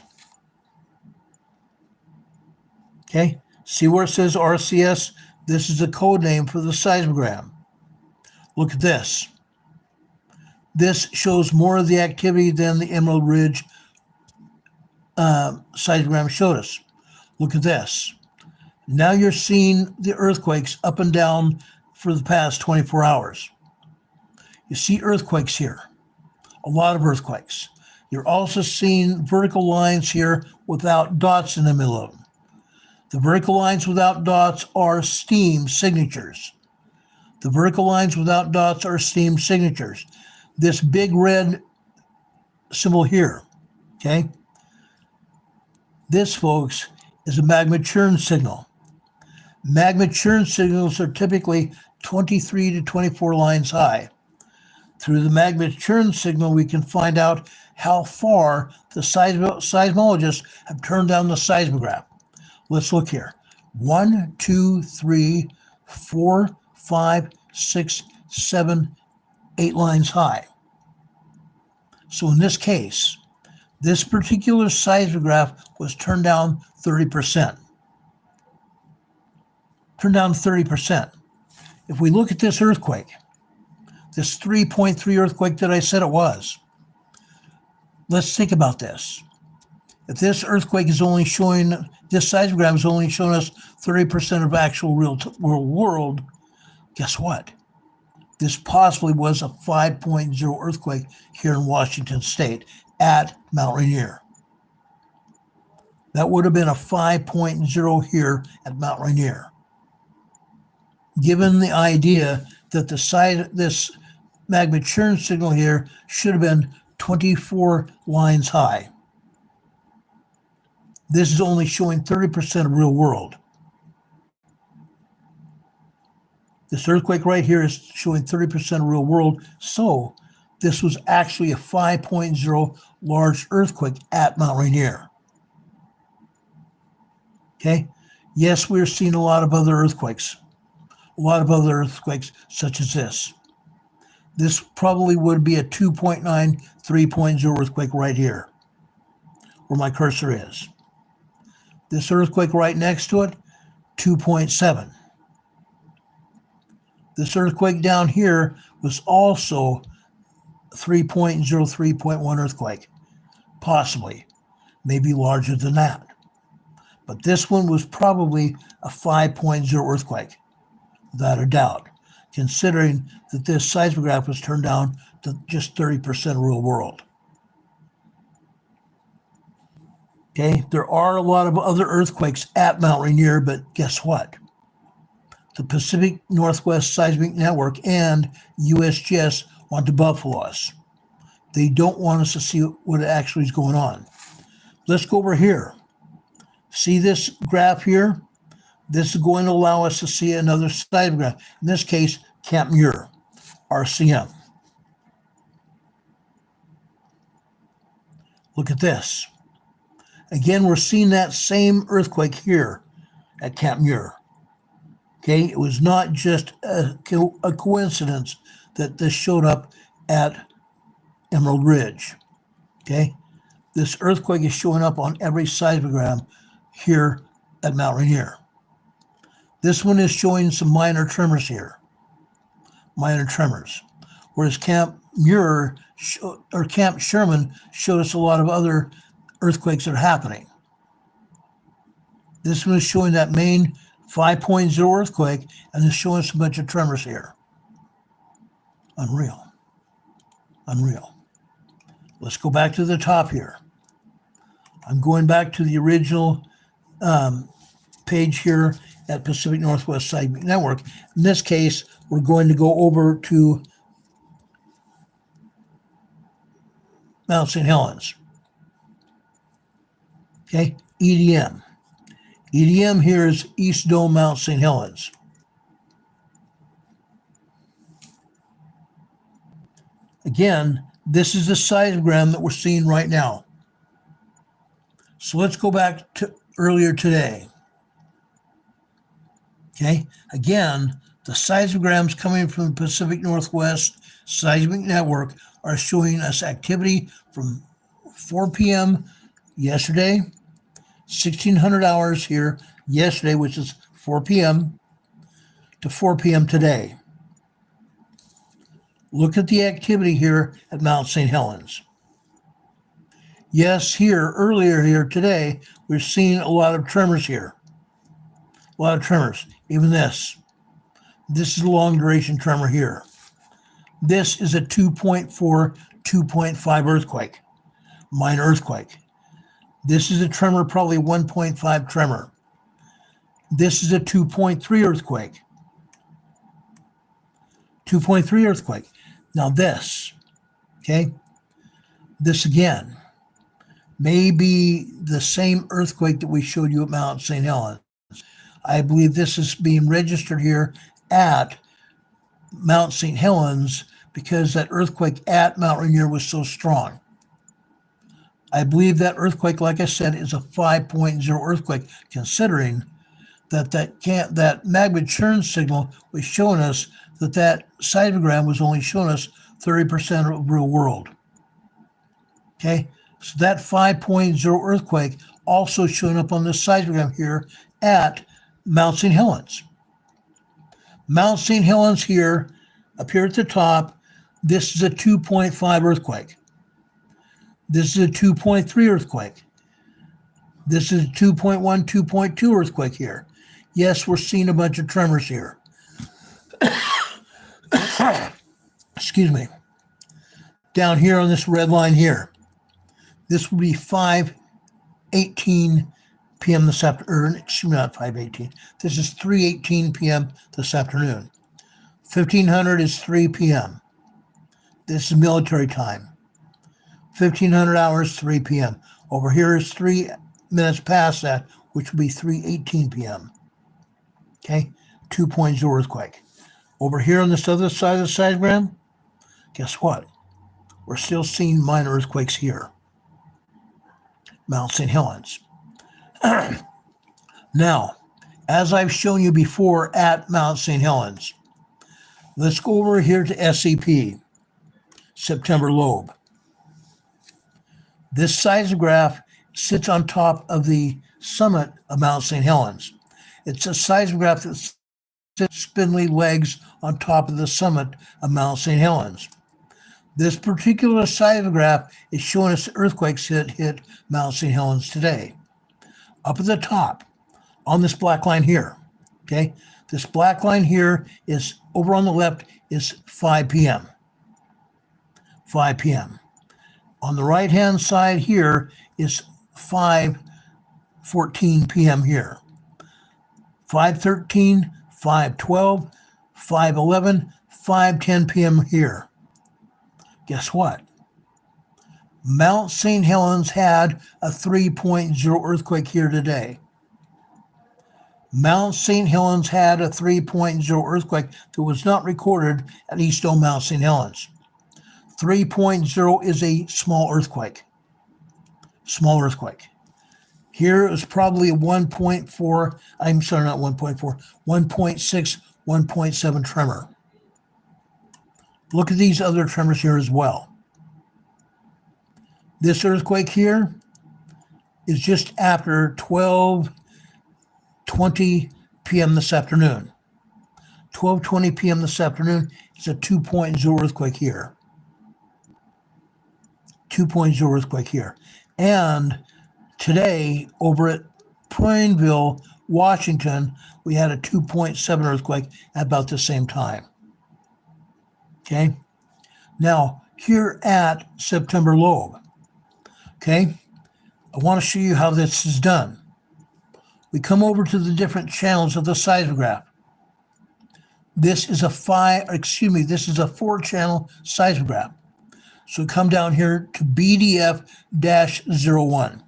Okay, see where it says RCS? This is the code name for the seismogram. Look at this. This shows more of the activity than the Emerald Ridge seismogram showed us. Look at this. Now you're seeing the earthquakes up and down for the past 24 hours. You see earthquakes here, a lot of earthquakes. You're also seeing vertical lines here without dots in the middle of them. The vertical lines without dots are steam signatures. The vertical lines without dots are steam signatures. This big red symbol here, okay? This, folks, is a magma churn signal. Magma churn signals are typically 23 to 24 lines high. Through the magma churn signal, we can find out how far the seismologists have turned down the seismograph. Let's look here. 1, 2, 3, 4, 5, 6, 7, 8 lines high. So in this case, this particular seismograph was turned down 30%. Turned down 30%. If we look at this earthquake, this 3.3 earthquake that I said it was, let's think about this. If this earthquake is only showing, this seismogram is only showing us 30% of actual real world, guess what? This possibly was a 5.0 earthquake here in Washington State at Mount Rainier. That would have been a 5.0 here at Mount Rainier. Given the idea that the size, this magma churn signal here should have been 24 lines high. This is only showing 30% of real world. This earthquake right here is showing 30% of real world. So this was actually a 5.0 large earthquake at Mount Rainier. Okay. Yes, we're seeing a lot of other earthquakes. A lot of other earthquakes such as this. This probably would be a 2.9, 3.0 earthquake right here, where my cursor is. This earthquake right next to it, 2.7. This earthquake down here was also 3.0, 3.1 earthquake, possibly, maybe larger than that. But this one was probably a 5.0 earthquake, without a doubt, considering that this seismograph was turned down to just 30% of real world. Okay, there are a lot of other earthquakes at Mount Rainier, but guess what? The Pacific Northwest Seismic Network and USGS want to buffalo us. They don't want us to see what actually is going on. Let's go over here. See this graph here? This is going to allow us to see another seismograph. In this case, Camp Muir, RCM. Look at this. Again, we're seeing that same earthquake here at Camp Muir. Okay, it was not just a coincidence that this showed up at Emerald Ridge. Okay, this earthquake is showing up on every seismogram here at Mount Rainier. This one is showing some minor tremors here, minor tremors, whereas Camp Muir or Camp Sherman showed us a lot of other earthquakes that are happening. This one is showing that main 5.0 earthquake, and it's showing us a bunch of tremors here. Unreal. Unreal. Let's go back to the top here. I'm going back to the original page here at Pacific Northwest Seismic Network. In this case, we're going to go over to Mount St. Helens. Okay, EDM. EDM here is East Dome, Mount St. Helens. Again, this is the seismogram that we're seeing right now. So let's go back to earlier today. Okay, again, the seismograms coming from the Pacific Northwest Seismic Network are showing us activity from 4 p.m. yesterday, 1600 hours here yesterday, which is 4 p.m. to 4 p.m. today. Look at the activity here at Mount St. Helens. Yes, here, earlier here today, we're seeing a lot of tremors here. A lot of tremors, even this. This is a long duration tremor here. This is a 2.4, 2.5 earthquake, minor earthquake. This is a tremor, probably 1.5 tremor. This is a 2.3 earthquake. 2.3 earthquake. Now this, okay, this again may be the same earthquake that we showed you at Mount St. Helens. I believe this is being registered here at Mount St. Helens because that earthquake at Mount Rainier was so strong. I believe that earthquake, like I said, is a 5.0 earthquake, considering that that magma churn signal was showing us that seismogram was only showing us 30% of real world. Okay, so that 5.0 earthquake also showing up on this seismogram here at Mount St. Helens. Mount St. Helens here, up here at the top, this is a 2.5 earthquake. This is a 2.3 earthquake. This is 2.1, 2.2 earthquake here. Yes, we're seeing a bunch of tremors here. Excuse me. Down here on this red line here, this will be 5:18 p.m. this afternoon. Excuse me, not 5:18. This is 3:18 p.m. this afternoon. 1500 is 3 p.m. This is military time. 1500 hours, 3 p.m. Over here is 3 minutes past that, which will be 3:18 p.m. Okay, 2.0 earthquake. Over here on this other side of the seismogram, guess what? We're still seeing minor earthquakes here. Mount St. Helens. Now, as I've shown you before at Mount St. Helens, let's go over here to SEP, September lobe. This seismograph sits on top of the summit of Mount St. Helens. It's a seismograph that sits spindly legs on top of the summit of Mount St. Helens. This particular seismograph is showing us earthquakes hit Mount St. Helens today. Up at the top, on this black line here, okay? This black line here is, over on the left, is 5 p.m. 5 p.m. On the right-hand side here is 5:14 p.m. here. 5:13, 5:12, 5:11, 5:10 p.m. here. Guess what? Mount St. Helens had a 3.0 earthquake here today. Mount St. Helens had a 3.0 earthquake that was not recorded at East Dome Mount St. Helens. 3.0 is a small earthquake. Small earthquake. Here is probably a 1.4, I'm sorry, not 1.4, 1.6, 1.7 tremor. Look at these other tremors here as well. This earthquake here is just after 12:20 p.m. this afternoon. 12:20 p.m. this afternoon is a 2.0 earthquake here. 2.0 earthquake here. And today, over at Prineville, Washington, we had a 2.7 earthquake at about the same time. Okay? Now, here at September lobe, okay, I want to show you how this is done. We come over to the different channels of the seismograph. This is a 4-channel seismograph. So come down here to BDF-01.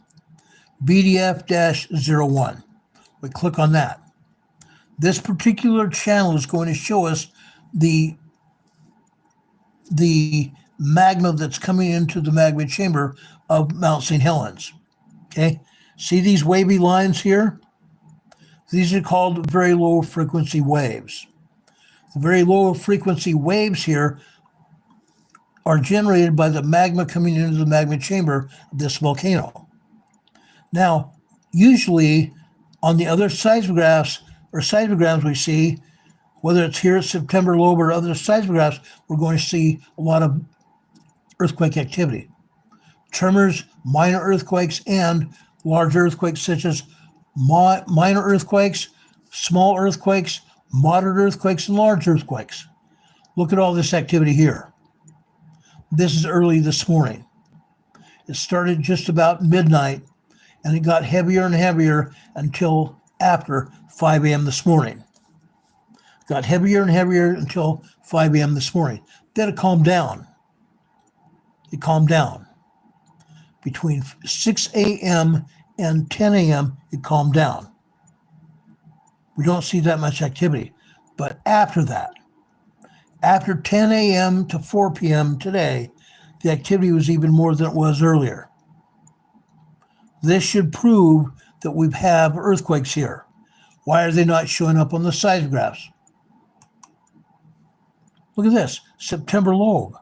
BDF-01. We click on that. This particular channel is going to show us the magma that's coming into the magma chamber of Mount St. Helens. Okay, see these wavy lines here? These are called very low frequency waves. The very low frequency waves here are generated by the magma coming into the magma chamber of this volcano. Now, usually on the other seismographs or seismograms we see, whether it's here at September lobe or other seismographs, we're going to see a lot of earthquake activity. Tremors, minor earthquakes, and large earthquakes such as minor earthquakes, small earthquakes, moderate earthquakes, and large earthquakes. Look at all this activity here. This is early this morning. It started just about midnight, and it got heavier and heavier until after 5 a.m. this morning. Got heavier and heavier until 5 a.m. this morning. Then it calmed down. It calmed down. Between 6 a.m. and 10 a.m., it calmed down. We don't see that much activity. But after that, after 10 a.m. to 4 p.m. today, the activity was even more than it was earlier. This should prove that we have earthquakes here. Why are they not showing up on the seismographs? Look at this, September lobe.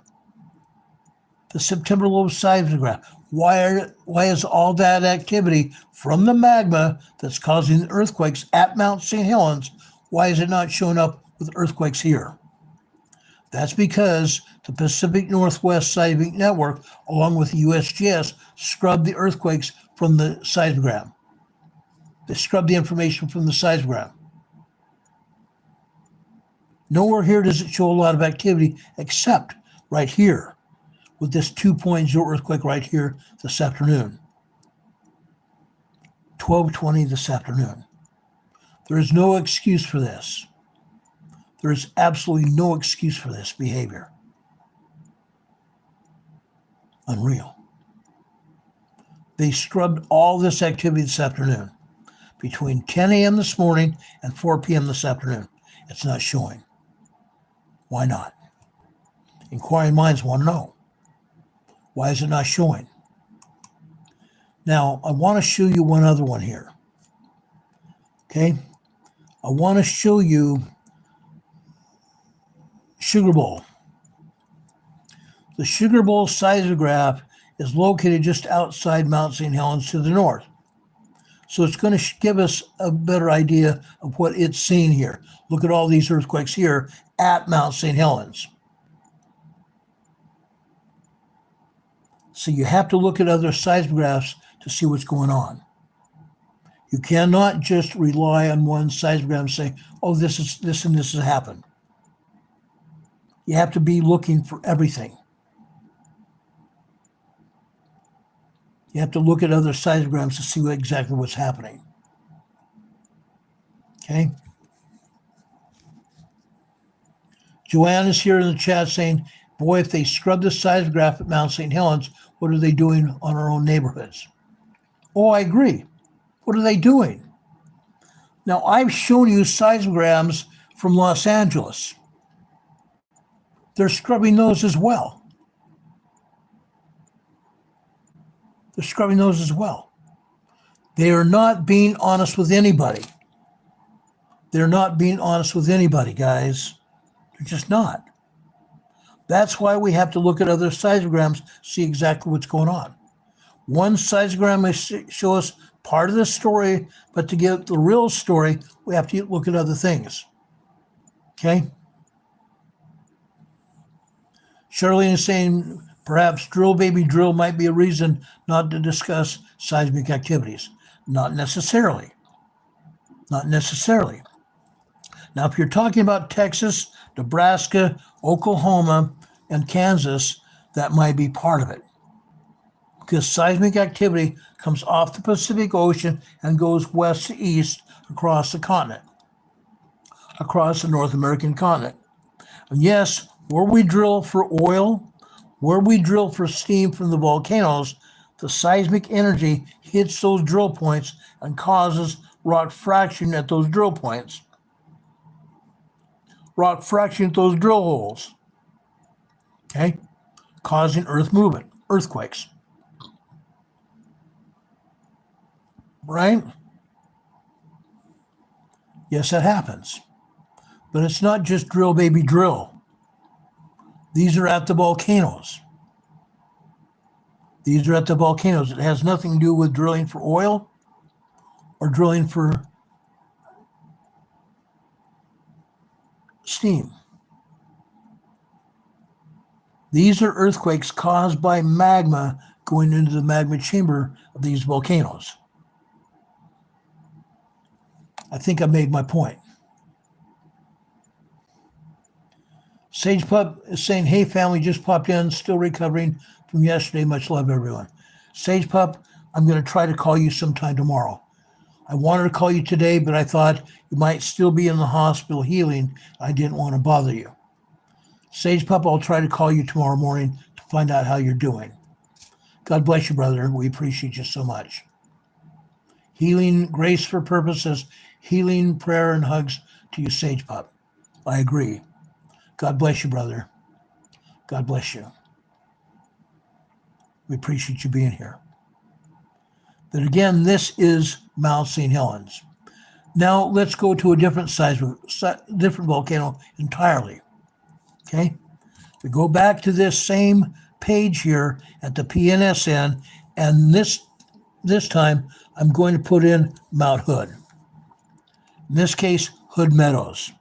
The September lobe seismograph. Why is all that activity from the magma that's causing earthquakes at Mount St. Helens, why is it not showing up with earthquakes here? That's because the Pacific Northwest Seismic Network, along with the USGS, scrubbed the earthquakes from the seismogram. They scrub the information from the seismogram. Nowhere here does it show a lot of activity except right here with this 2.0 earthquake right here this afternoon. 12:20 this afternoon. There is no excuse for this. There is absolutely no excuse for this behavior. Unreal. They scrubbed all this activity this afternoon between 10 a.m. this morning and 4 p.m. this afternoon. It's not showing. Why not? Inquiring minds want to know. Why is it not showing? Now, I want to show you one other one here. Okay? I want to show you Sugar Bowl. The Sugar Bowl seismograph is located just outside Mount St. Helens to the north. So it's going to give us a better idea of what it's seeing here. Look at all these earthquakes here at Mount St. Helens. So you have to look at other seismographs to see what's going on. You cannot just rely on one seismograph and say, oh, this and this has happened. You have to be looking for everything. You have to look at other seismograms to see exactly what's happening. Okay? Joanne is here in the chat saying, boy, if they scrub the seismograph at Mount St. Helens, what are they doing on our own neighborhoods? Oh, I agree. What are they doing? Now, I've shown you seismograms from Los Angeles. They're scrubbing those as well. They're scrubbing those as well. They are not being honest with anybody. They're not being honest with anybody, guys. They're just not. That's why we have to look at other seismograms, see exactly what's going on. One seismogram may show us part of the story, but to get the real story, we have to look at other things. Okay? Charlene is saying, perhaps drill baby drill might be a reason not to discuss seismic activities. Not necessarily. Not necessarily. Now, if you're talking about Texas, Nebraska, Oklahoma, and Kansas, that might be part of it. Because seismic activity comes off the Pacific Ocean and goes west to east across the continent, across the North American continent. And yes, where we drill for oil, where we drill for steam from the volcanoes, the seismic energy hits those drill points and causes rock fracturing at those drill points. Rock fracturing at those drill holes. Okay? Causing earth movement, earthquakes. Right? Yes, that happens. But it's not just drill, baby, drill. These are at the volcanoes. These are at the volcanoes. It has nothing to do with drilling for oil or drilling for steam. These are earthquakes caused by magma going into the magma chamber of these volcanoes. I think I made my point. Sage Pup is saying, hey family, just popped in, still recovering from yesterday. Much love, everyone. Sage Pup, I'm going to try to call you sometime tomorrow. I wanted to call you today, but I thought you might still be in the hospital healing. I didn't want to bother you. Sage Pup, I'll try to call you tomorrow morning to find out how you're doing. God bless you, brother. We appreciate you so much. Healing, grace for purposes, healing, prayer, and hugs to you, Sage Pup. I agree. God bless you, brother. God bless you. We appreciate you being here. But again, this is Mount St. Helens. Now let's go to a different different volcano entirely. Okay? We go back to this same page here at the PNSN, and this time I'm going to put in Mount Hood. In this case, Hood Meadows.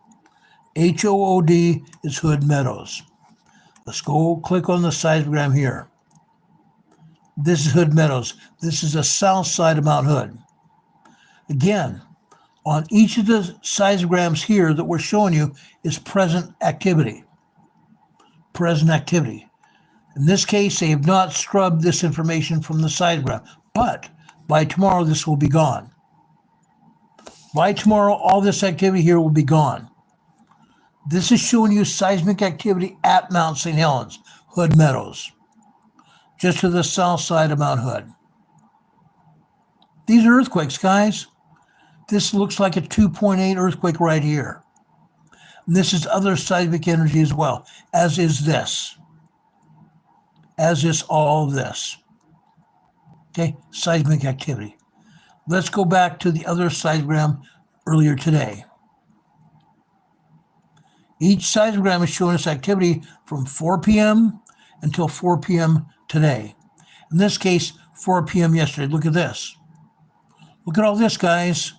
HOOD is Hood Meadows. Let's go click on the seismogram here. This is Hood Meadows. This is the south side of Mount Hood. Again, on each of the seismograms here that we're showing you is present activity. Present activity. In this case, they have not scrubbed this information from the seismogram, but by tomorrow, this will be gone. By tomorrow, all this activity here will be gone. This is showing you seismic activity at Mount St. Helens, Hood Meadows, just to the south side of Mount Hood. These are earthquakes, guys. This looks like a 2.8 earthquake right here. And this is other seismic energy as well, as is this. As is all of this. Okay, seismic activity. Let's go back to the other seismogram earlier today. Each seismogram is showing us activity from 4 p.m. until 4 p.m. today. In this case, 4 p.m. yesterday. Look at this. Look at all this, guys.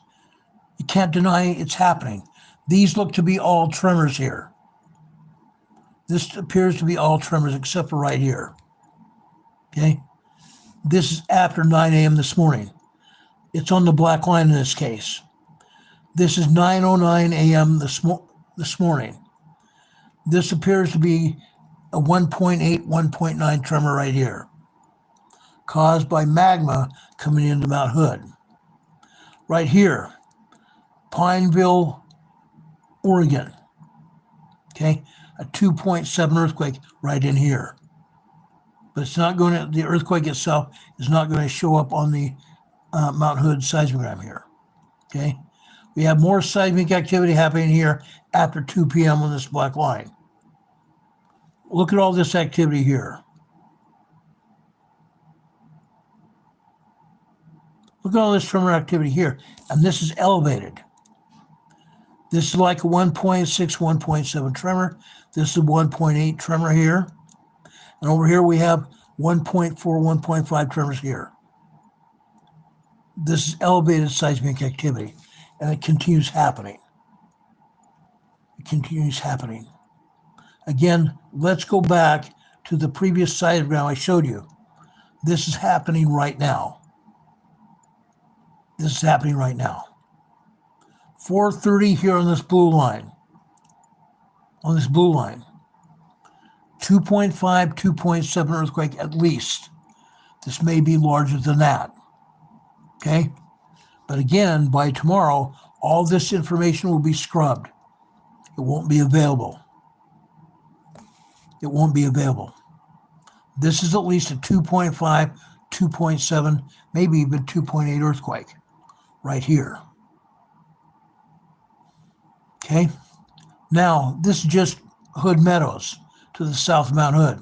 You can't deny it's happening. These look to be all tremors here. This appears to be all tremors except for right here. Okay? This is after 9 a.m. this morning. It's on the black line in this case. This is 9:09 a.m. this morning. This appears to be a 1.8, 1.9 tremor right here, caused by magma coming into Mount Hood. Right here, Pineville, Oregon. Okay, a 2.7 earthquake right in here. But it's not going to, the earthquake itself is not going to show up on the Mount Hood seismogram here. Okay, we have more seismic activity happening here after 2 p.m. on this black line. Look at all this activity here. Look at all this tremor activity here, and this is elevated. This is like a 1.6, 1.7 tremor. This is a 1.8 tremor here. And over here we have 1.4, 1.5 tremors here. This is elevated seismic activity, and it continues happening. It continues happening. Again, let's go back to the previous seismogram I showed you. This is happening right now. This is happening right now. 4:30 here on this blue line. On this blue line. 2.5, 2.7 earthquake at least. This may be larger than that. Okay? But again, by tomorrow, all this information will be scrubbed. It won't be available. It won't be available. This is at least a 2.5, 2.7, maybe even 2.8 earthquake right here. Okay? Now, this is just Hood Meadows to the south of Mount Hood.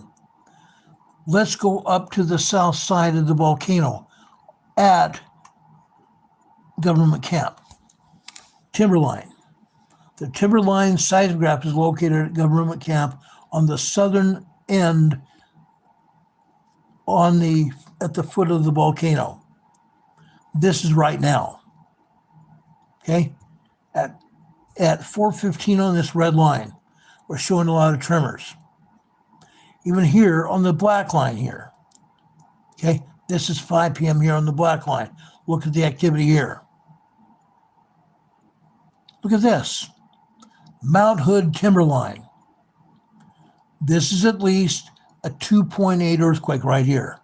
Let's go up to the south side of the volcano at Government Camp. Timberline. The Timberline seismograph is located at Government Camp on the southern end at the foot of the volcano. This is right now. Okay? At 4:15 on this red line, we're showing a lot of tremors. Even here on the black line here. Okay? This is 5 p.m. here on the black line. Look at the activity here. Look at this. Mount Hood Timberline. This is at least a 2.8 earthquake right here.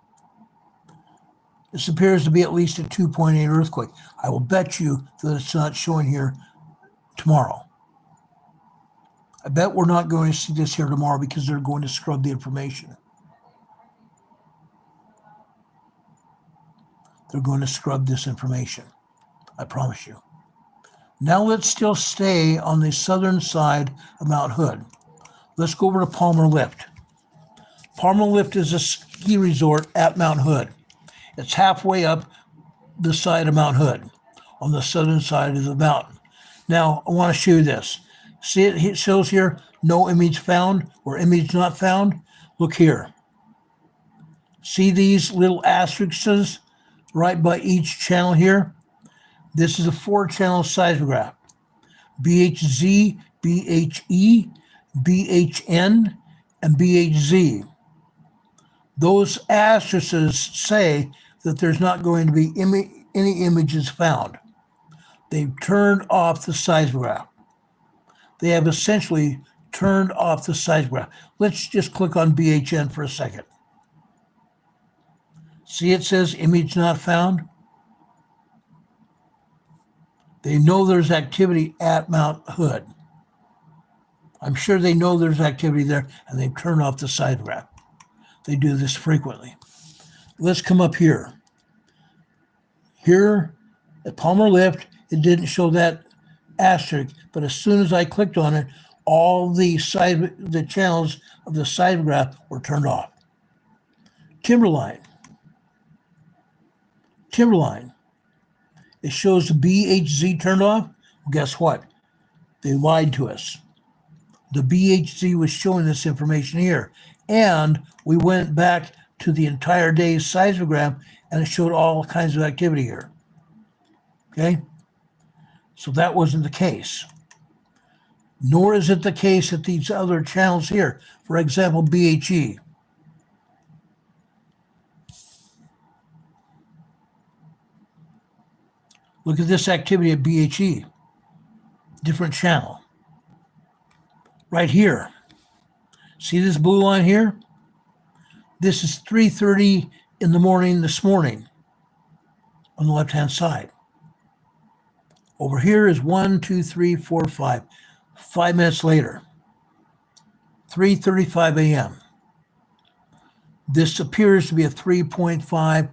This appears to be at least a 2.8 earthquake. I will bet you that it's not showing here tomorrow. I bet we're not going to see this here tomorrow because they're going to scrub the information. They're going to scrub this information. I promise you. Now let's still stay on the southern side of Mount Hood. Let's go over to Palmer Lift. Palmer Lift is a ski resort at Mount Hood. It's halfway up the side of Mount Hood, on the southern side of the mountain. Now, I want to show you this. See it shows here, no image found or image not found? Look here. See these little asterisks right by each channel here? This is a 4-channel seismograph. BHZ, BHE, BHN, and BHZ. Those asterisks say that there's not going to be any images found. They've turned off the seismograph. They have essentially turned off the seismograph. Let's just click on BHN for a second. See, it says image not found. They know there's activity at Mount Hood. I'm sure they know there's activity there, and they've turned off the seismograph. They do this frequently. Let's come up here. Here at Palmer Lift, it didn't show that asterisk, but as soon as I clicked on it, all the channels of the seismograph were turned off. Timberline. It shows the BHZ turned off. Well, guess what? They lied to us. The BHZ was showing this information here. And we went back to the entire day's seismogram, and it showed all kinds of activity here. Okay? So that wasn't the case. Nor is it the case at these other channels here. For example, BHE. Look at this activity at BHE. Different channel. Right here. See this blue line here? This is 3:30 in the morning this morning on the left-hand side. Over here is 1, 2, 3, 4, 5. 5 minutes later. 3:35 a.m. This appears to be a 3.5,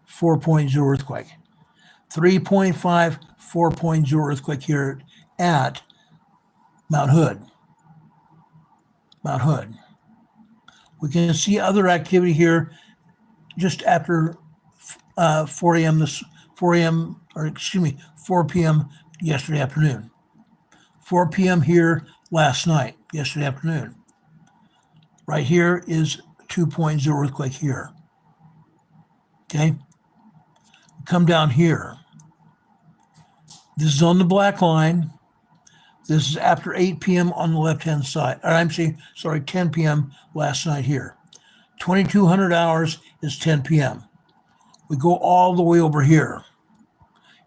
4.0 earthquake. 3.5, 4.0 earthquake here at Mount Hood. Mount Hood. We can see other activity here just after 4 p.m. yesterday afternoon. 4 p.m. here last night, yesterday afternoon. Right here is 2.0 earthquake here. Okay? Come down here. This is on the black line. This is after 8 p.m. on the left-hand side. Or I'm sorry, 10 p.m. last night here. 2200 hours is 10 p.m. We go all the way over here.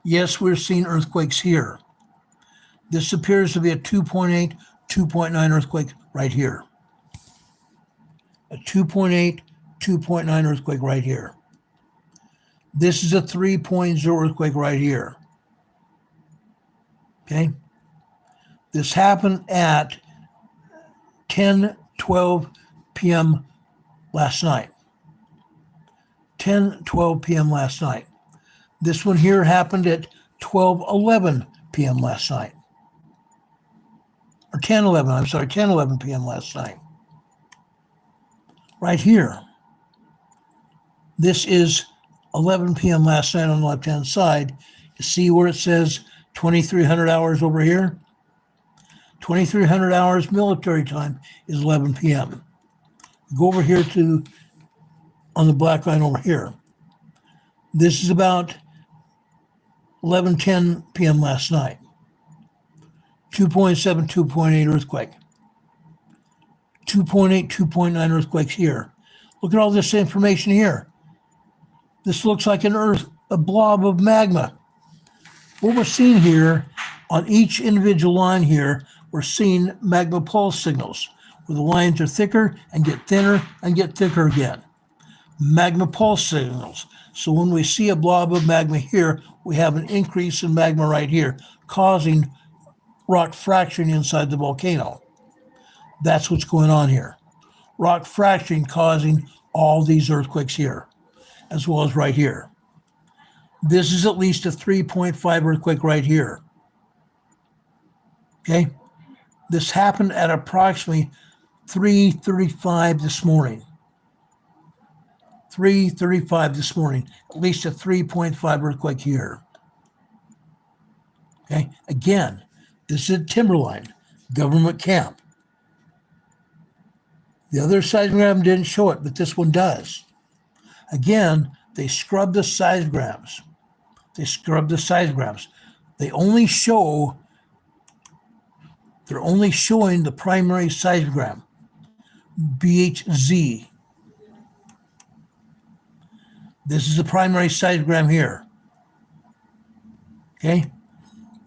Yes, we're seeing earthquakes here. This appears to be a 2.8, 2.9 earthquake right here. A 2.8, 2.9 earthquake right here. This is a 3.0 earthquake right here. Okay? This happened at 10:12 p.m. last night. 10:12 p.m. last night. This one here happened at 12:11 p.m. last night. Or 10:11 p.m. last night. Right here. This is 11 p.m. last night on the left-hand side. You see where it says 2300 hours over here? 2300 hours military time is 11 p.m. Go over here to, on the black line over here. This is about 11:10 p.m. last night. 2.7, 2.8 earthquake. 2.8, 2.9 earthquakes here. Look at all this information here. This looks like a blob of magma. What we're seeing here on each individual line here, we're seeing magma pulse signals, where the lines are thicker and get thinner and get thicker again. Magma pulse signals. So when we see a blob of magma here, we have an increase in magma right here, causing rock fracturing inside the volcano. That's what's going on here. Rock fracturing causing all these earthquakes here, as well as right here. This is at least a 3.5 earthquake right here. Okay? This happened at approximately 3:35 this morning. 3:35 this morning, at least a 3.5 earthquake here. Okay? Again, this is a timberline, government camp. The other seismogram didn't show it, but this one does. Again, they scrub the seismograms. They're only showing the primary seismogram, BHZ. This is the primary seismogram here. Okay?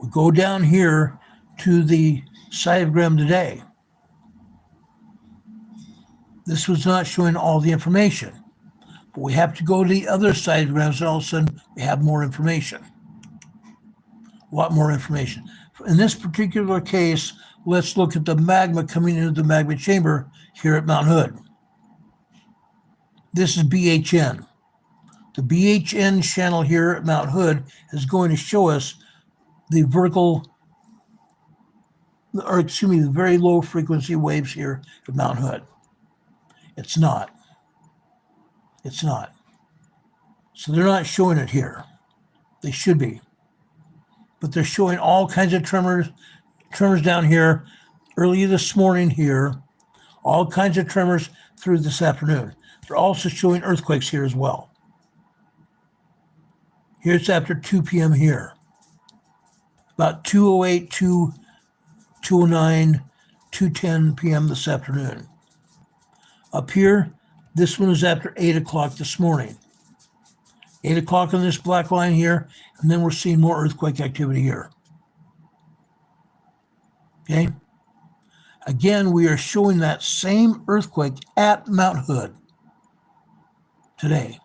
We go down here to the seismogram today. This was not showing all the information, but we have to go to the other seismograms and all of a sudden we have more information. A lot more information. In this particular case, let's look at the magma coming into the magma chamber here at Mount Hood. This is BHN. The BHN channel here at Mount Hood is going to show us the the very low frequency waves here at Mount Hood. It's not. It's not. So they're not showing it here. They should be. But they're showing all kinds of tremors down here, early this morning here, all kinds of tremors through this afternoon. They're also showing earthquakes here as well. Here's after 2 p.m. here. About 2:08, 2:09, 2:10 p.m. this afternoon. Up here, this one is after 8 o'clock this morning. 8 o'clock on this black line here, and then we're seeing more earthquake activity here. Okay? Again, we are showing that same earthquake at Mount Hood today.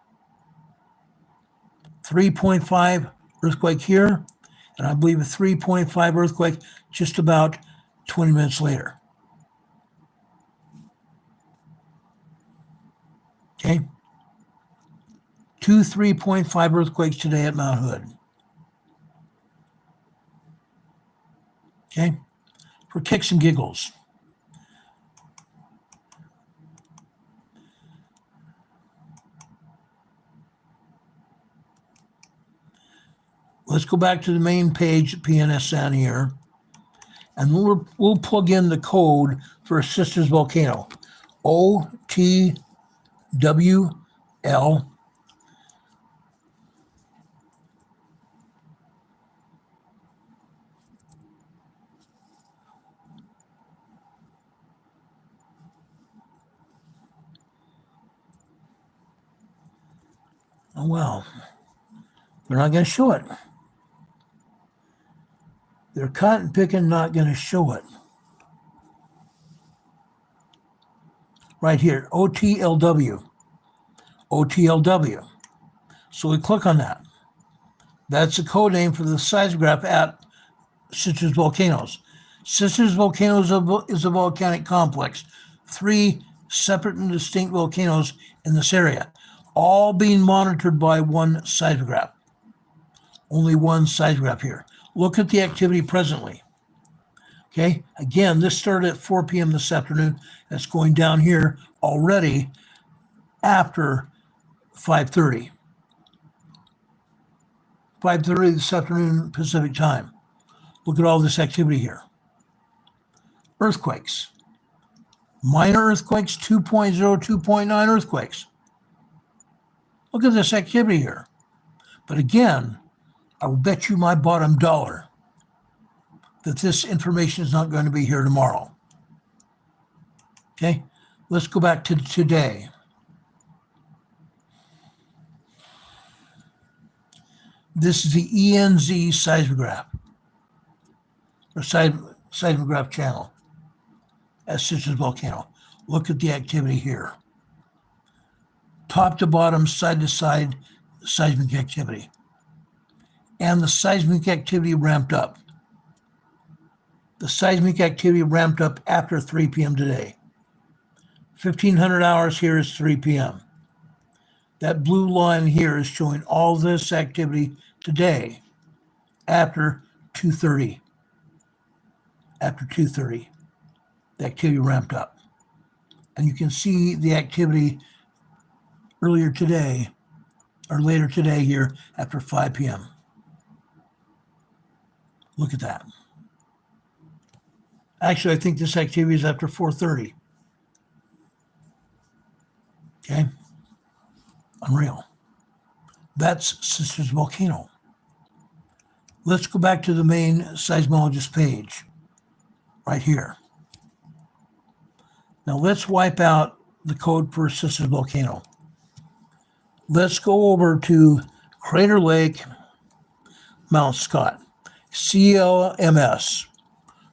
3.5 earthquake here, and I believe a 3.5 earthquake just about 20 minutes later. Okay? 2 3.5 earthquakes today at Mount Hood. Okay? For kicks and giggles. Let's go back to the main page at PNSN here, and we'll plug in the code for Sisters Volcano. OTWL. Oh, well, they're not going to show it. They're cotton picking, not going to show it. Right here, OTLW. OTLW. So we click on that. That's the code name for the seismograph at Sisters Volcanoes. Sisters Volcanoes is a volcanic complex. 3 separate and distinct volcanoes in this area, all being monitored by one seismograph. Only one seismograph here. Look at the activity presently. Okay, again, this started at 4 p.m. this afternoon. That's going down here already after 5:30. 5:30 this afternoon Pacific time. Look at all this activity here. Earthquakes. Minor earthquakes, 2.0, 2.9 earthquakes. Look at this activity here. But again, I will bet you my bottom dollar that this information is not going to be here tomorrow. Okay, let's go back to today. This is the ENZ seismograph, or seismograph channel at Sisters Volcano. Look at the activity here. Top to bottom, side to side seismic activity. And the seismic activity ramped up. The seismic activity ramped up after 3 p.m. today. 1500 hours here is 3 p.m. That blue line here is showing all this activity today after 2:30. After 2:30, the activity ramped up. And you can see the activity earlier today, or later today here after 5 p.m. Look at that. Actually, I think this activity is after 4:30. Okay. Unreal. That's Sisters Volcano. Let's go back to the main seismologist page right here. Now let's wipe out the code for Sisters Volcano. Let's go over to Crater Lake, Mount Scott. CLMS,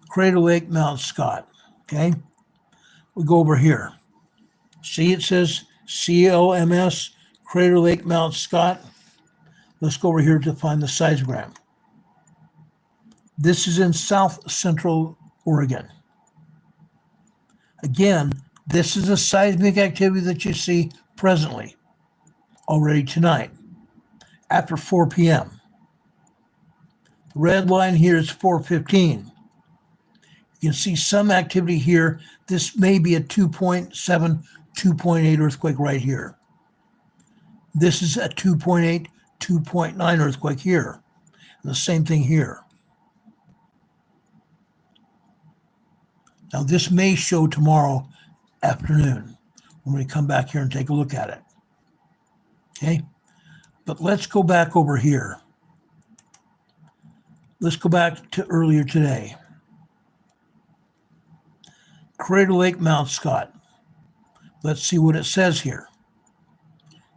Crater Lake, Mount Scott. Okay, we go over here. See, it says CLMS, Crater Lake, Mount Scott. Let's go over here to find the seismogram. This is in south central Oregon. Again, this is a seismic activity that you see presently, already tonight, after 4 p.m. The red line here is 4:15. You can see some activity here. This may be a 2.7, 2.8 earthquake right here. This is a 2.8, 2.9 earthquake here. And the same thing here. Now this may show tomorrow afternoon when we come back here and take a look at it. Okay, but let's go back over here. Let's go back to earlier today. Crater Lake, Mount Scott. Let's see what it says here.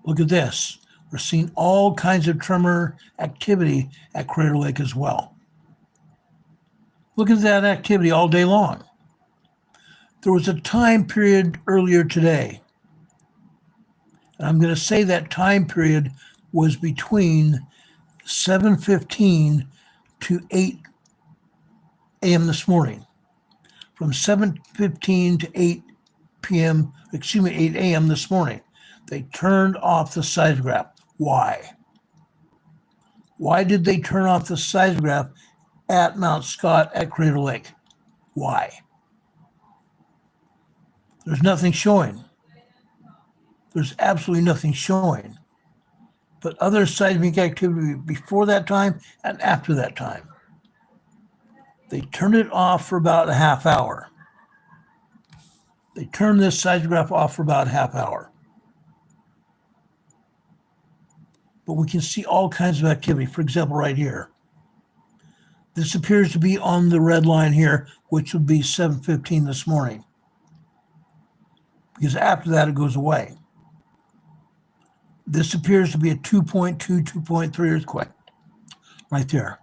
Look at this. We're seeing all kinds of tremor activity at Crater Lake as well. Look at that activity all day long. There was a time period earlier today. And I'm going to say that time period was between 7:15 to 8 a.m. this morning. From 7:15 to 8 p.m., 8 a.m. this morning, they turned off the seismograph. Why? Why did they turn off the seismograph at Mount Scott at Crater Lake? Why? There's nothing showing. There's absolutely nothing showing. But other seismic activity before that time and after that time. They turned it off for about a half hour. They turned this seismograph off for about a half hour. But we can see all kinds of activity. For example, right here. This appears to be on the red line here, which would be 7:15 this morning. Because after that, it goes away. This appears to be a 2.2, 2.3 earthquake right there.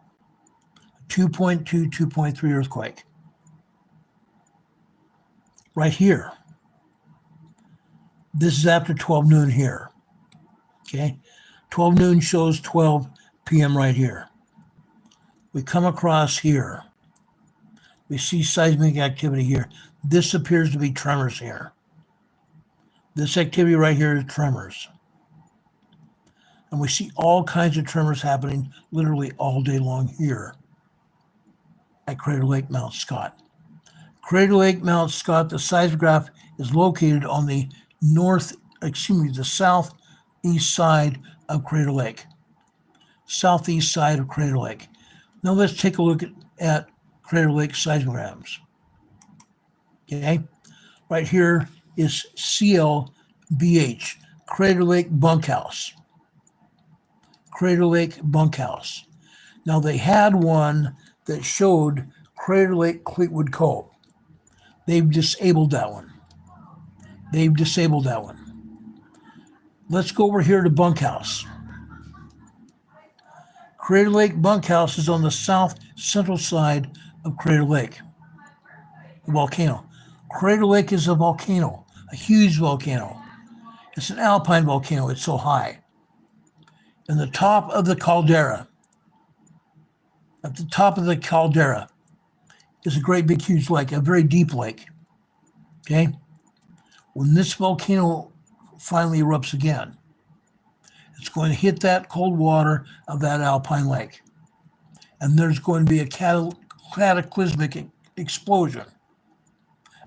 2.2, 2.3 earthquake. Right here. This is after 12 noon here. Okay? 12 noon shows 12 p.m. right here. We come across here. We see seismic activity here. This appears to be tremors here. This activity right here is tremors. And we see all kinds of tremors happening literally all day long here at Crater Lake, Mount Scott. Crater Lake, Mount Scott, the seismograph is located on the the southeast side of Crater Lake. Southeast side of Crater Lake. Now let's take a look at Crater Lake seismograms. Okay, right here is CLBH, Crater Lake Bunkhouse. Crater Lake Bunkhouse. Now they had one that showed Crater Lake Cleetwood Cove. They've disabled that one. They've disabled that one. Let's go over here to Bunkhouse. Crater Lake Bunkhouse is on the south central side of Crater Lake, the volcano. Crater Lake is a volcano, a huge volcano. It's an alpine volcano, it's so high. And the top of the caldera, at the top of the caldera is a great big huge lake, a very deep lake. Okay? When this volcano finally erupts again, it's going to hit that cold water of that alpine lake. And there's going to be a cataclysmic explosion.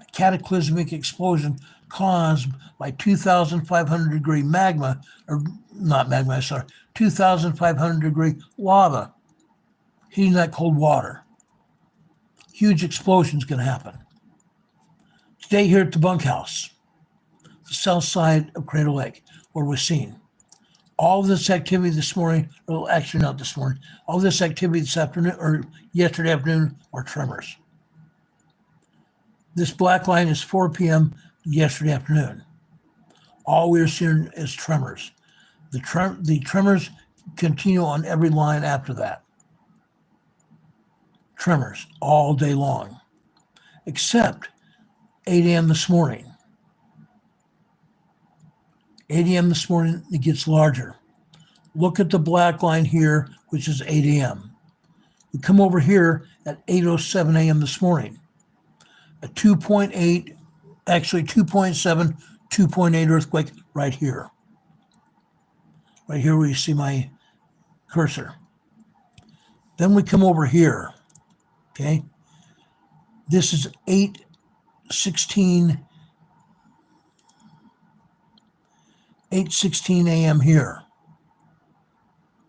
A cataclysmic explosion caused by 2,500 degree magma, or not magma, sorry, 2,500 degree lava heating that cold water. Huge explosion is going to happen. Today here at the Bunkhouse, the south side of Crater Lake, where we're seeing all this activity this morning, or actually not this morning, all this activity this afternoon or yesterday afternoon were tremors. This black line is 4 p.m. yesterday afternoon. All we're seeing is tremors. The tremors continue on every line after that. Tremors all day long, except 8 a.m. this morning. 8 a.m. this morning, it gets larger. Look at the black line here, which is 8 a.m. We come over here at 8:07 a.m. this morning. A 2.8, actually 2.7, 2.8 earthquake right here. Right here where you see my cursor. Then we come over here, okay? This is 8:16 a.m. here,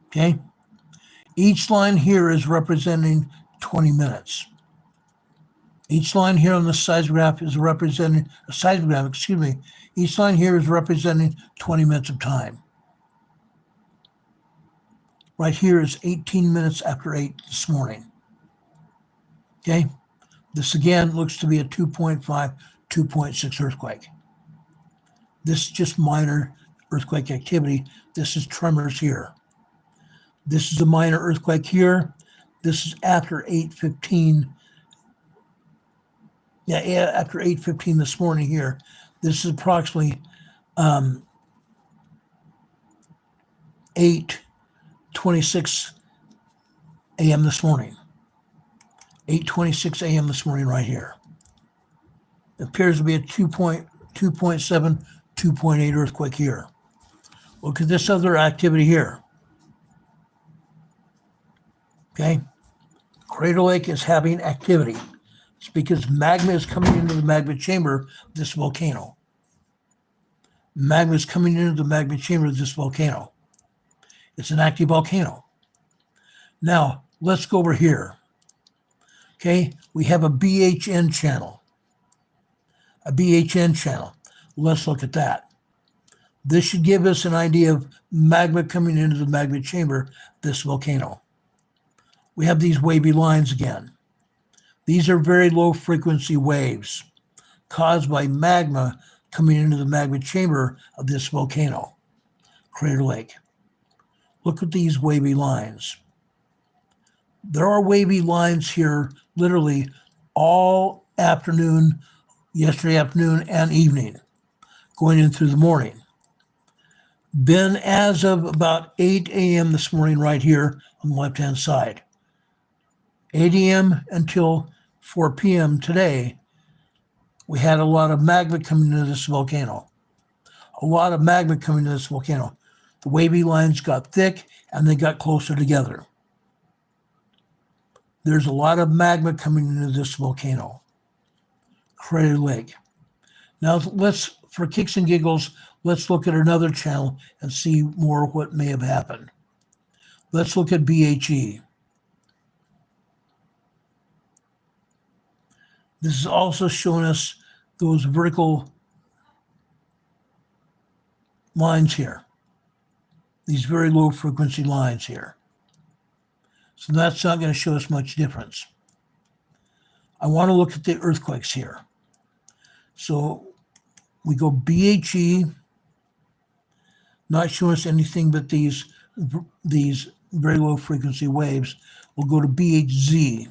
okay? Each line here is representing 20 minutes. Each line here on the seismograph is representing, each line here is representing 20 minutes of time. Right here is 18 minutes after 8 this morning. Okay? This again looks to be a 2.5, 2.6 earthquake. This is just minor earthquake activity. This is tremors here. This is a minor earthquake here. This is after 8:15. Yeah, after 8:15 this morning here. This is approximately 8:26 a.m. this morning. 8:26 a.m. this morning right here. It appears to be a 2.7, 2.8 earthquake here. Look at this other activity here. Okay? Crater Lake is having activity. It's because magma is coming into the magma chamber of this volcano. Magma is coming into the magma chamber of this volcano. It's an active volcano. Now, let's go over here. Okay, we have a BHN channel. A BHN channel. Let's look at that. This should give us an idea of magma coming into the magma chamber of this volcano. We have these wavy lines again. These are very low frequency waves caused by magma coming into the magma chamber of this volcano, Crater Lake. Look at these wavy lines. There are wavy lines here literally all afternoon, yesterday afternoon and evening, going in through the morning. Been as of about 8 a.m. this morning right here on the left-hand side. 8 a.m. until 4 p.m. today, we had a lot of magma coming into this volcano. A lot of magma coming into this volcano. The wavy lines got thick and they got closer together. There's a lot of magma coming into this volcano, Crater Lake. Now let's, for kicks and giggles, let's look at another channel and see more of what may have happened. Let's look at BHE. This is also showing us those vertical lines here. These very low frequency lines here. So that's not going to show us much difference. I want to look at the earthquakes here. So we go BHE, not showing us anything but these very low frequency waves. We'll go to BHZ.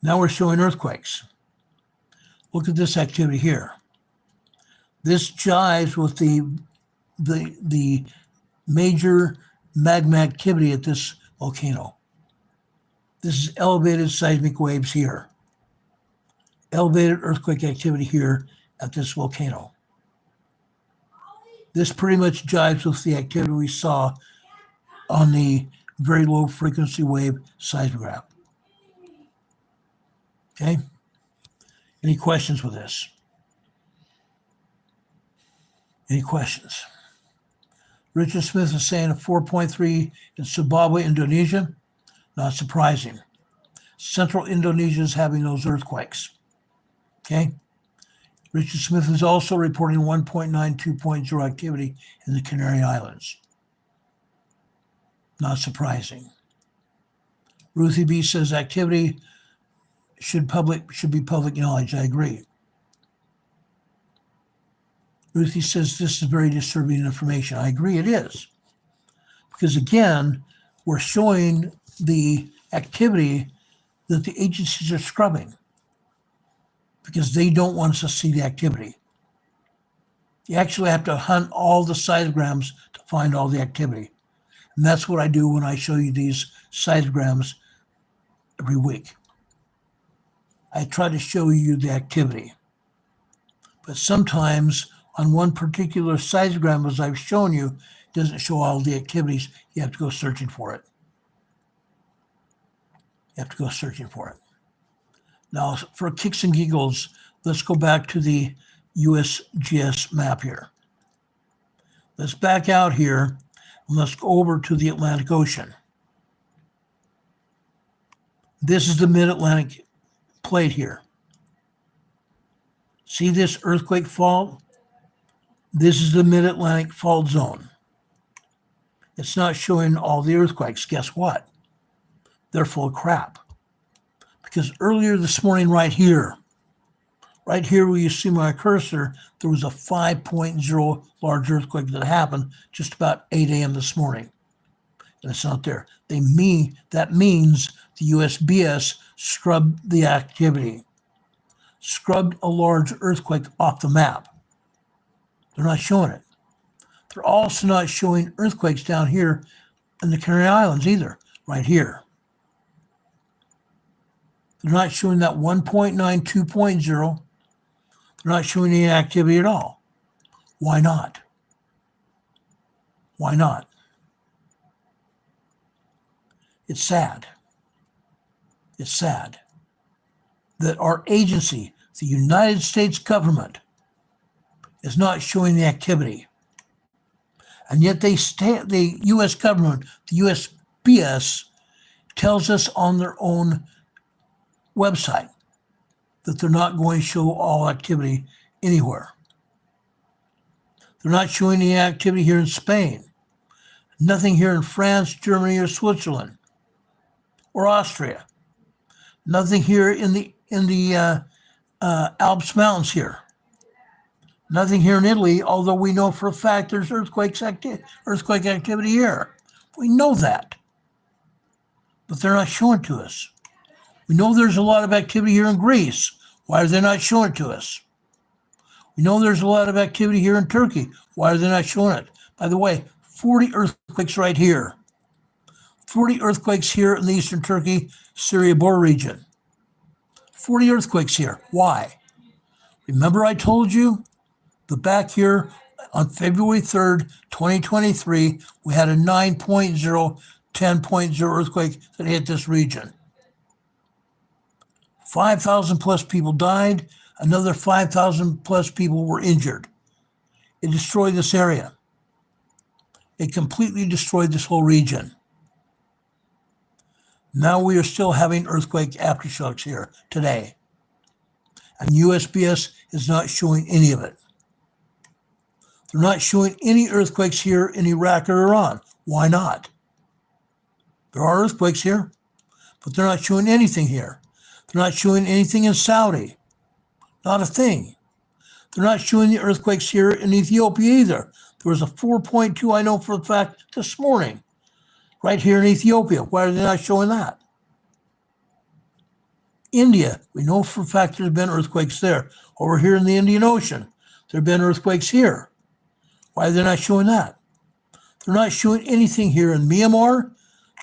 Now we're showing earthquakes. Look at this activity here. This jives with the major magma activity at this volcano. This is elevated seismic waves here. Elevated earthquake activity here at this volcano. This pretty much jives with the activity we saw on the very low frequency wave seismograph. Okay? Any questions with this? Any questions? Richard Smith is saying a 4.3 in Sumbawa, Indonesia. Not surprising. Central Indonesia is having those earthquakes. Okay? Richard Smith is also reporting 1.9, 2.0 activity in the Canary Islands. Not surprising. Ruthie B says activity should be public knowledge. I agree. Ruthie says this is very disturbing information. I agree, it is. Because again, we're showing the activity that the agencies are scrubbing because they don't want us to see the activity. You actually have to hunt all the seismograms to find all the activity. And that's what I do when I show you these seismograms every week. I try to show you the activity. But sometimes on one particular seismogram, as I've shown you, it doesn't show all the activities. You have to go searching for it. You have to go searching for it. Now, for kicks and giggles, let's go back to the USGS map here. Let's back out here and let's go over to the Atlantic Ocean. This is the mid-Atlantic plate here. See this earthquake fault? This is the mid-Atlantic fault zone. It's not showing all the earthquakes. Guess what? They're full of crap. Because earlier this morning right here where you see my cursor, there was a 5.0 large earthquake that happened just about 8 a.m. this morning. And it's not there. That means the USBS scrubbed the activity, scrubbed a large earthquake off the map. They're not showing it. They're also not showing earthquakes down here in the Canary Islands either, right here. They're not showing that 1.9, 2.0. They're not showing any activity at all. Why not? Why not? It's sad. It's sad that our agency, the United States government, is not showing the activity. And yet the U.S. government, the USBS, tells us on their own website that they're not going to show all activity anywhere. They're not showing any activity here in Spain. Nothing here in France, Germany, or Switzerland, or Austria. Nothing here in the Alps Mountains here. Nothing here in Italy, although we know for a fact there's earthquake activity here. We know that. But they're not showing it to us. We know there's a lot of activity here in Greece. Why are they not showing it to us? We know there's a lot of activity here in Turkey. Why are they not showing it? By the way, 40 earthquakes right here. 40 earthquakes here in the eastern Turkey, Syria border region. 40 earthquakes here. Why? Remember I told you that back here on February 3rd, 2023, we had a 9.0, 10.0 earthquake that hit this region. 5,000 plus people died. Another 5,000 plus people were injured. It destroyed this area. It completely destroyed this whole region. Now we are still having earthquake aftershocks here today. And USBS is not showing any of it. They're not showing any earthquakes here in Iraq or Iran. Why not? There are earthquakes here, but they're not showing anything here. They're not showing anything in Saudi. Not a thing. They're not showing the earthquakes here in Ethiopia either. There was a 4.2, I know for a fact, this morning, right here in Ethiopia. Why are they not showing that? India, we know for a fact there's been earthquakes there. Over here in the Indian Ocean, there have been earthquakes here. Why are they not showing that? They're not showing anything here in Myanmar,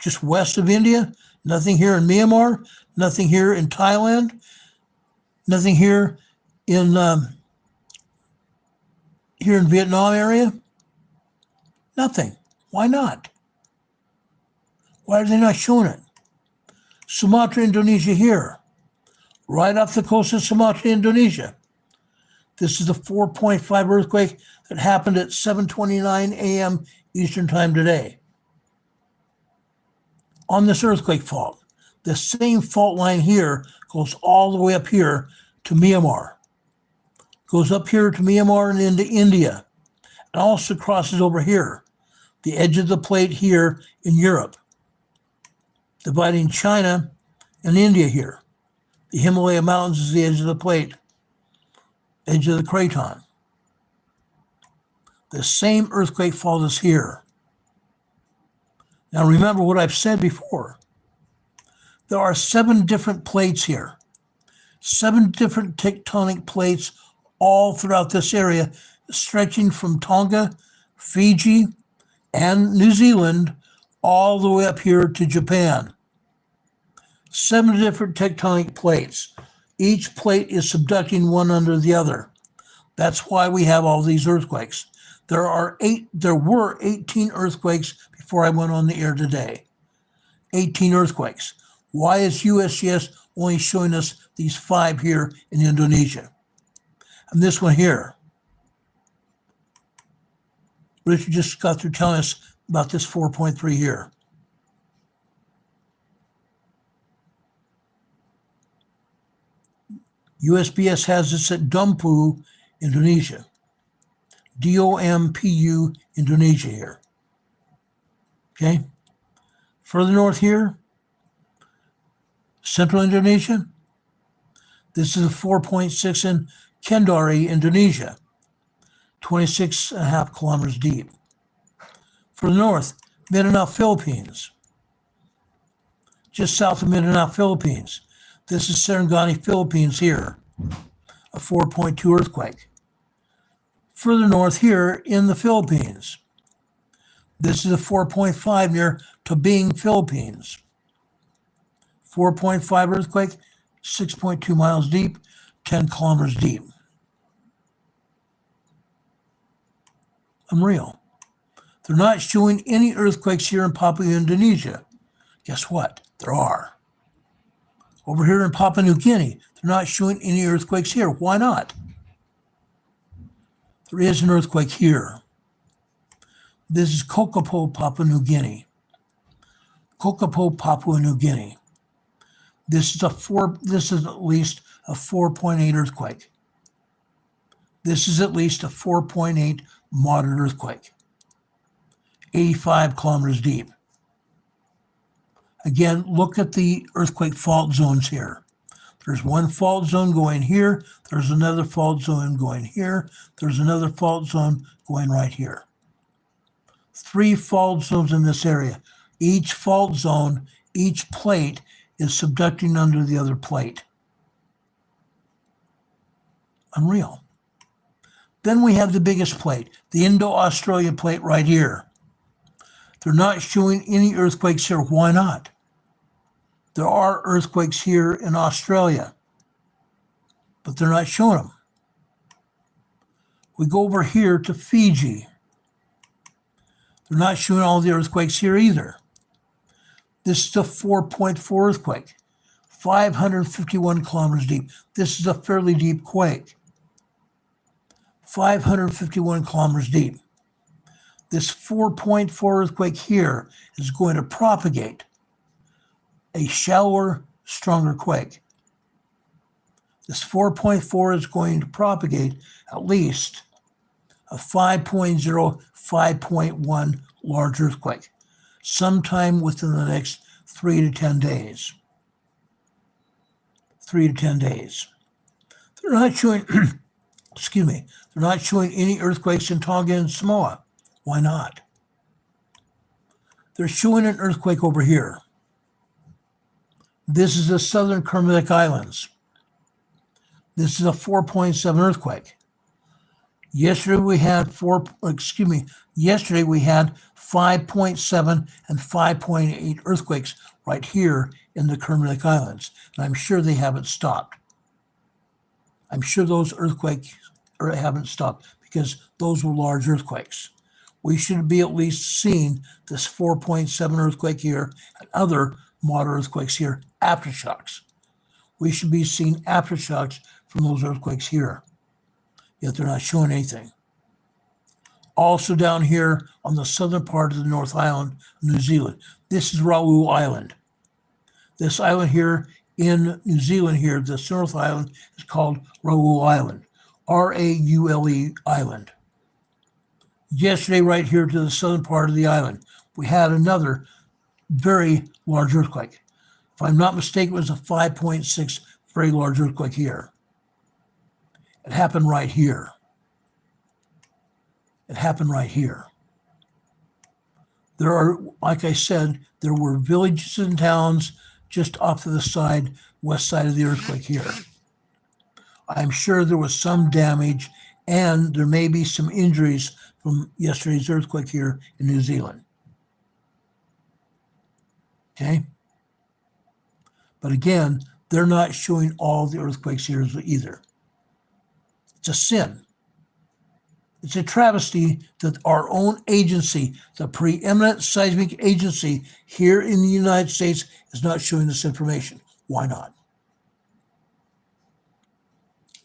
just west of India. Nothing here in Myanmar. Nothing here in Thailand. Nothing here in Vietnam area. Nothing. Why not? Why are they not showing it? Sumatra, Indonesia here. Right off the coast of Sumatra, Indonesia. This is the 4.5 earthquake that happened at 7:29 a.m. Eastern Time today. On this earthquake fault, the same fault line here goes all the way up here to Myanmar. Goes up here to Myanmar and into India. And also crosses over here, the edge of the plate here in Europe, dividing China and India here. The Himalaya Mountains is the edge of the plate, edge of the craton. The same earthquake fault is here. Now remember what I've said before. There are 7 different plates here. 7 different tectonic plates all throughout this area, stretching from Tonga, Fiji, and New Zealand, all the way up here to Japan. 7 different tectonic plates. Each plate is subducting one under the other. That's why we have all these earthquakes. There were 18 earthquakes before I went on the air today. 18 earthquakes. Why is USGS only showing us these 5 here in Indonesia? And this one here. Richard just got through telling us about this 4.3 here. USGS has this at Dumpu, Indonesia. DOMPU, Indonesia here. Okay. Further north here, Central Indonesia. This is a 4.6 in Kendari, Indonesia, 26.5 kilometers deep. Further north, Mindanao, Philippines. Just south of Mindanao, Philippines. This is Sarangani, Philippines here, a 4.2 earthquake. Further north here in the Philippines. This is a 4.5 near Tabing, Philippines. 4.5 earthquake, 6.2 miles deep, 10 kilometers deep. Unreal. They're not showing any earthquakes here in Papua New Indonesia. Guess what? There are. Over here in Papua New Guinea, they're not showing any earthquakes here. Why not? There is an earthquake here. This is Kokopo, Papua New Guinea. Kokopo, Papua New Guinea. This is at least a 4.8 earthquake. This is at least a 4.8 moderate earthquake. 85 kilometers deep. Again, look at the earthquake fault zones here. There's one fault zone going here. There's another fault zone going here. There's another fault zone going right here. 3 fault zones in this area. Each fault zone, each plate is subducting under the other plate. Unreal. Then we have the biggest plate, the Indo-Australian plate right here. They're not showing any earthquakes here. Why not? There are earthquakes here in Australia, but they're not showing them. We go over here to Fiji. They're not showing all the earthquakes here either. This is a 4.4 earthquake, 551 kilometers deep. This is a fairly deep quake. 551 kilometers deep. This 4.4 earthquake here is going to propagate a shallower, stronger quake. This 4.4 is going to propagate at least a 5.0, 5.1 large earthquake sometime within the next 3 to 10 days. 3 to 10 days. They're not showing, excuse me, they're not showing any earthquakes in Tonga and Samoa. Why not? They're showing an earthquake over here. This is the southern Kermadec Islands. This is a 4.7 earthquake. Yesterday we had 5.7 and 5.8 earthquakes right here in the Kermadec Islands, and I'm sure they haven't stopped. I'm sure those earthquakes haven't stopped because those were large earthquakes. We should be at least seeing this 4.7 earthquake here and other moderate earthquakes here, aftershocks. We should be seeing aftershocks from those earthquakes here, yet they're not showing anything. Also down here on the southern part of the North Island of New Zealand, this is Raoul Island. This island here in New Zealand here, this North Island, is called Raoul Island, R-A-U-L-E Island. Yesterday, right here to the southern part of the island, we had another very large earthquake. If I'm not mistaken, it was a 5.6 very large earthquake here. It happened right here. It happened right here. There are, like I said, there were villages and towns just off to the side, west side of the earthquake here. I'm sure there was some damage and there may be some injuries from yesterday's earthquake here in New Zealand. Okay? But again, they're not showing all the earthquakes here either. It's a sin. It's a travesty that our own agency, the preeminent seismic agency here in the United States, is not showing this information. Why not?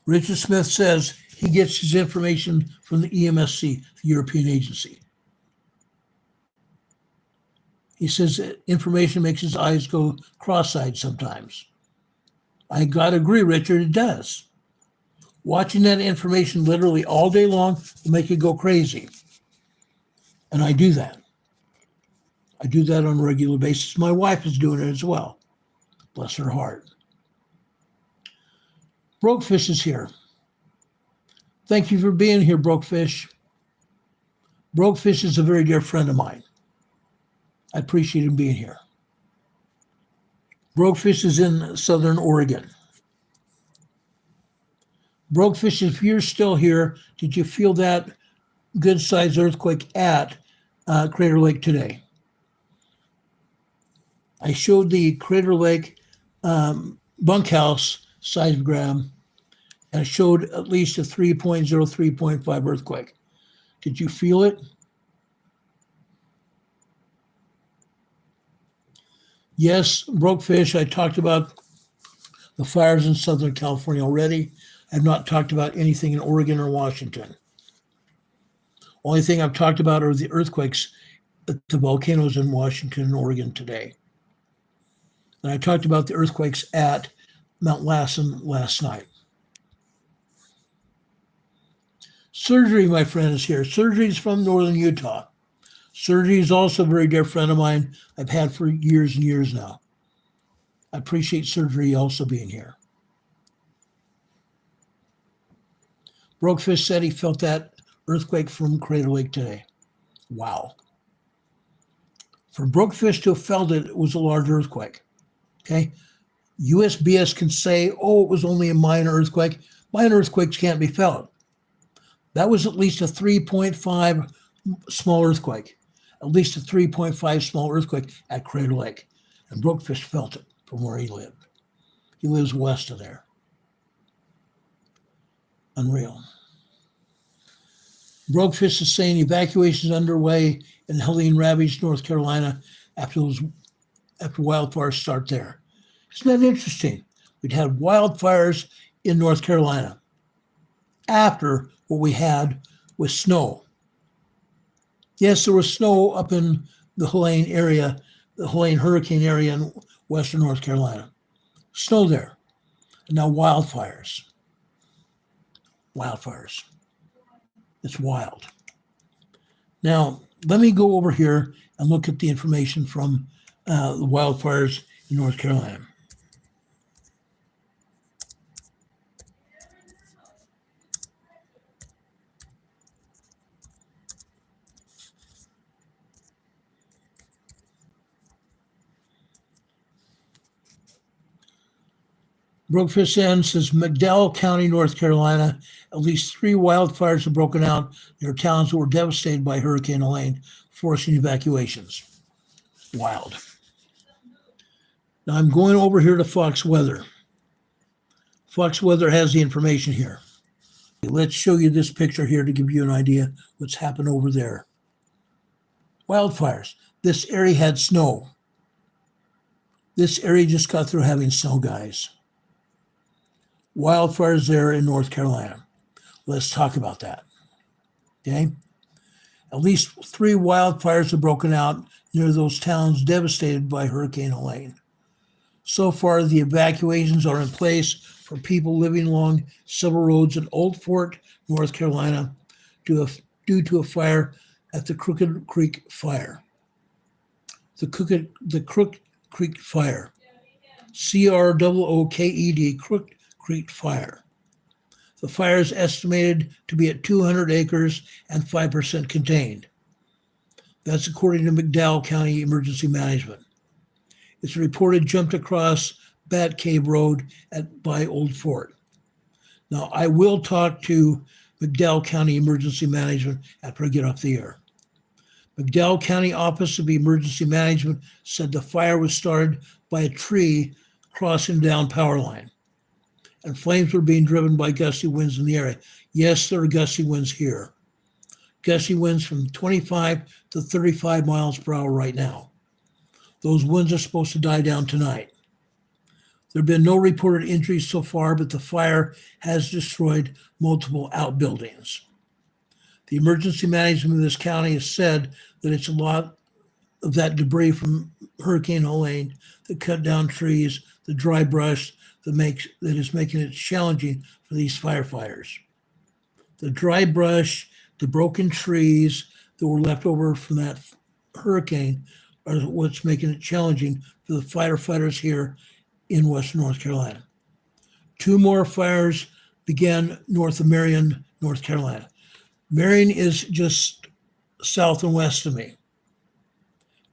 Richard Smith says he gets his information from the EMSC, the European agency. He says that information makes his eyes go cross-eyed sometimes. I got to agree, Richard, it does. Watching that information literally all day long will make you go crazy. And I do that. I do that on a regular basis. My wife is doing it as well. Bless her heart. Brokefish is here. Thank you for being here, Brokefish. Brokefish is a very dear friend of mine. I appreciate him being here. Brokefish is in Southern Oregon. Brokefish, if you're still here, did you feel that good-sized earthquake at Crater Lake today? I showed the Crater Lake bunkhouse seismogram, and I showed at least a 3.0, 3.5 earthquake. Did you feel it? Yes, Brokefish, I talked about the fires in Southern California already. I've not talked about anything in Oregon or Washington. Only thing I've talked about are the earthquakes at the volcanoes in Washington and Oregon today. And I talked about the earthquakes at Mount Lassen last night. Surgery, my friend, is here. Surgery is from Northern Utah. Surgery is also a very dear friend of mine I've had for years and years now. I appreciate Surgery also being here. Brokefish said he felt that earthquake from Crater Lake today. Wow. For Brokefish to have felt it, it was a large earthquake. Okay? USBS can say, oh, it was only a minor earthquake. Minor earthquakes can't be felt. That was at least a 3.5 small earthquake. At least a 3.5 small earthquake at Crater Lake. And Brokefish felt it from where he lived. He lives west of there. Unreal. Brokefish is saying evacuations underway in Helene ravaged North Carolina after wildfires start there. Isn't that interesting? We'd had wildfires in North Carolina after what we had with snow. Yes, there was snow up in the Helene area, the Helene hurricane area in western North Carolina. Snow there. And now wildfires. Wildfires. It's wild. Now, let me go over here and look at the information from the wildfires in North Carolina. Brokefish End says McDowell County, North Carolina, at least 3 wildfires have broken out near towns that were devastated by Hurricane Helene, forcing evacuations. Wild. Now I'm going over here to Fox Weather. Fox Weather has the information here. Let's show you this picture here to give you an idea what's happened over there. Wildfires. This area had snow. This area just got through having snow, guys. Wildfires there in North Carolina. Let's talk about that. Okay? At least 3 wildfires have broken out near those towns devastated by Hurricane Helene. So far, the evacuations are in place for people living along several roads in Old Fort, North Carolina, due to a fire at the Crooked Creek Fire. The Crooked Creek Fire. CROOKED, Crooked Creek Fire. The fire is estimated to be at 200 acres and 5% contained. That's according to McDowell County Emergency Management. It's reported jumped across Bat Cave Road by Old Fort. Now, I will talk to McDowell County Emergency Management after I get off the air. McDowell County Office of Emergency Management said the fire was started by a tree crossing down power line, and flames were being driven by gusty winds in the area. Yes, there are gusty winds here. Gusty winds from 25 to 35 miles per hour right now. Those winds are supposed to die down tonight. There have been no reported injuries so far, but the fire has destroyed multiple outbuildings. The emergency management of this county has said that it's a lot of that debris from Hurricane Helene that cut down trees, the dry brush that is making it challenging for these firefighters. The dry brush, the broken trees that were left over from that hurricane are what's making it challenging for the firefighters here in Western North Carolina. 2 more fires began north of Marion, North Carolina. Marion is just south and west of me.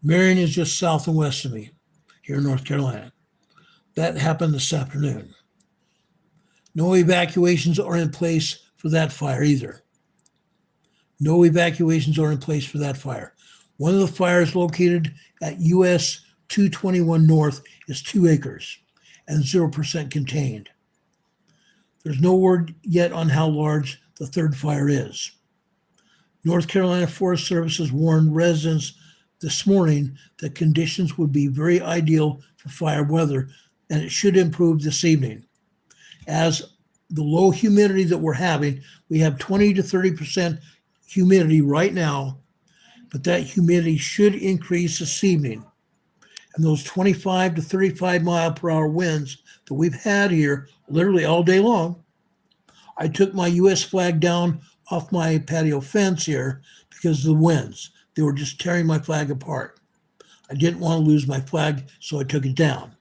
Marion is just south and west of me here in North Carolina. That happened this afternoon. No evacuations are in place for that fire either. No evacuations are in place for that fire. One of the fires located at US 221 North is 2 acres and 0% contained. There's no word yet on how large the third fire is. North Carolina Forest Service has warned residents this morning that conditions would be very ideal for fire weather, and it should improve this evening. As the low humidity that we're having, we have 20 to 30% humidity right now, but that humidity should increase this evening. And those 25 to 35 mile per hour winds that we've had here literally all day long. I took my US flag down off my patio fence here because of the winds. They were just tearing my flag apart. I didn't want to lose my flag, so I took it down.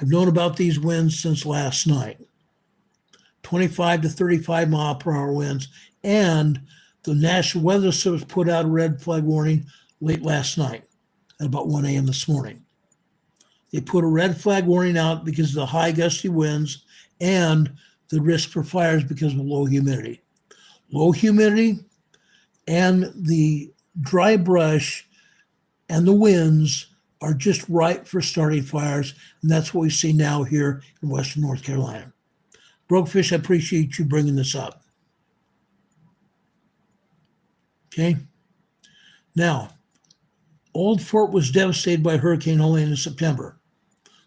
I've known about these winds since last night. 25 to 35 mile per hour winds, and the National Weather Service put out a red flag warning late last night at about 1 a.m. this morning. They put a red flag warning out because of the high gusty winds and the risk for fires because of low humidity. Low humidity and the dry brush and the winds are just right for starting fires, and that's what we see now here in Western North Carolina. Brokefish, I appreciate you bringing this up. Okay. Now, Old Fort was devastated by Hurricane Helene in September.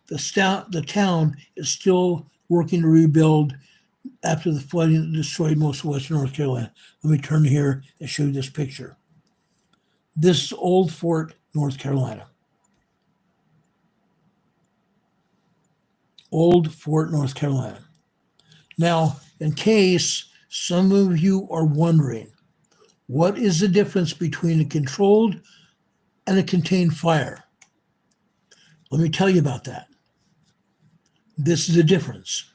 The town is still working to rebuild after the flooding that destroyed most of Western North Carolina. Let me turn here and show you this picture. This is Old Fort, North Carolina. Old Fort, North Carolina. Now, in case some of you are wondering, what is the difference between a controlled and a contained fire? Let me tell you about that. This is the difference.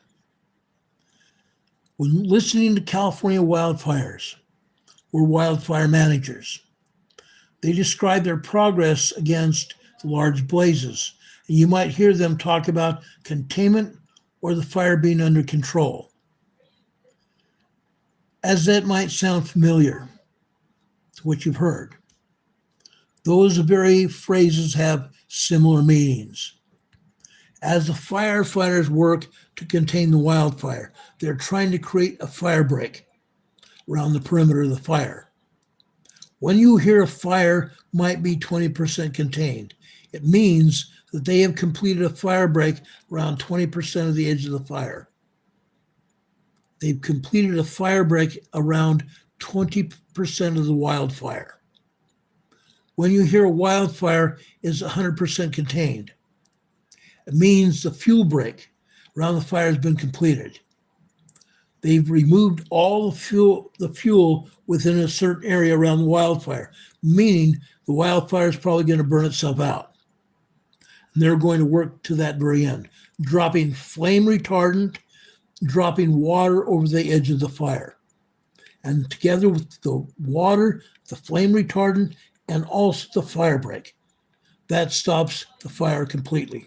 When listening to California wildfires, or wildfire managers, they describe their progress against the large blazes. And you might hear them talk about containment or the fire being under control. As that might sound familiar to what you've heard, those very phrases have similar meanings. As the firefighters work to contain the wildfire, they're trying to create a fire break around the perimeter of the fire. When you hear a fire might be 20% contained, it means that they have completed a fire break around 20% of the edge of the fire. They've completed a fire break around 20% of the wildfire. When you hear a wildfire is 100% contained, it means the fuel break around the fire has been completed. They've removed all the fuel within a certain area around the wildfire, meaning the wildfire is probably going to burn itself out. And they're going to work to that very end, dropping flame retardant, dropping water over the edge of the fire. And together with the water, the flame retardant, and also the fire break. That stops the fire completely.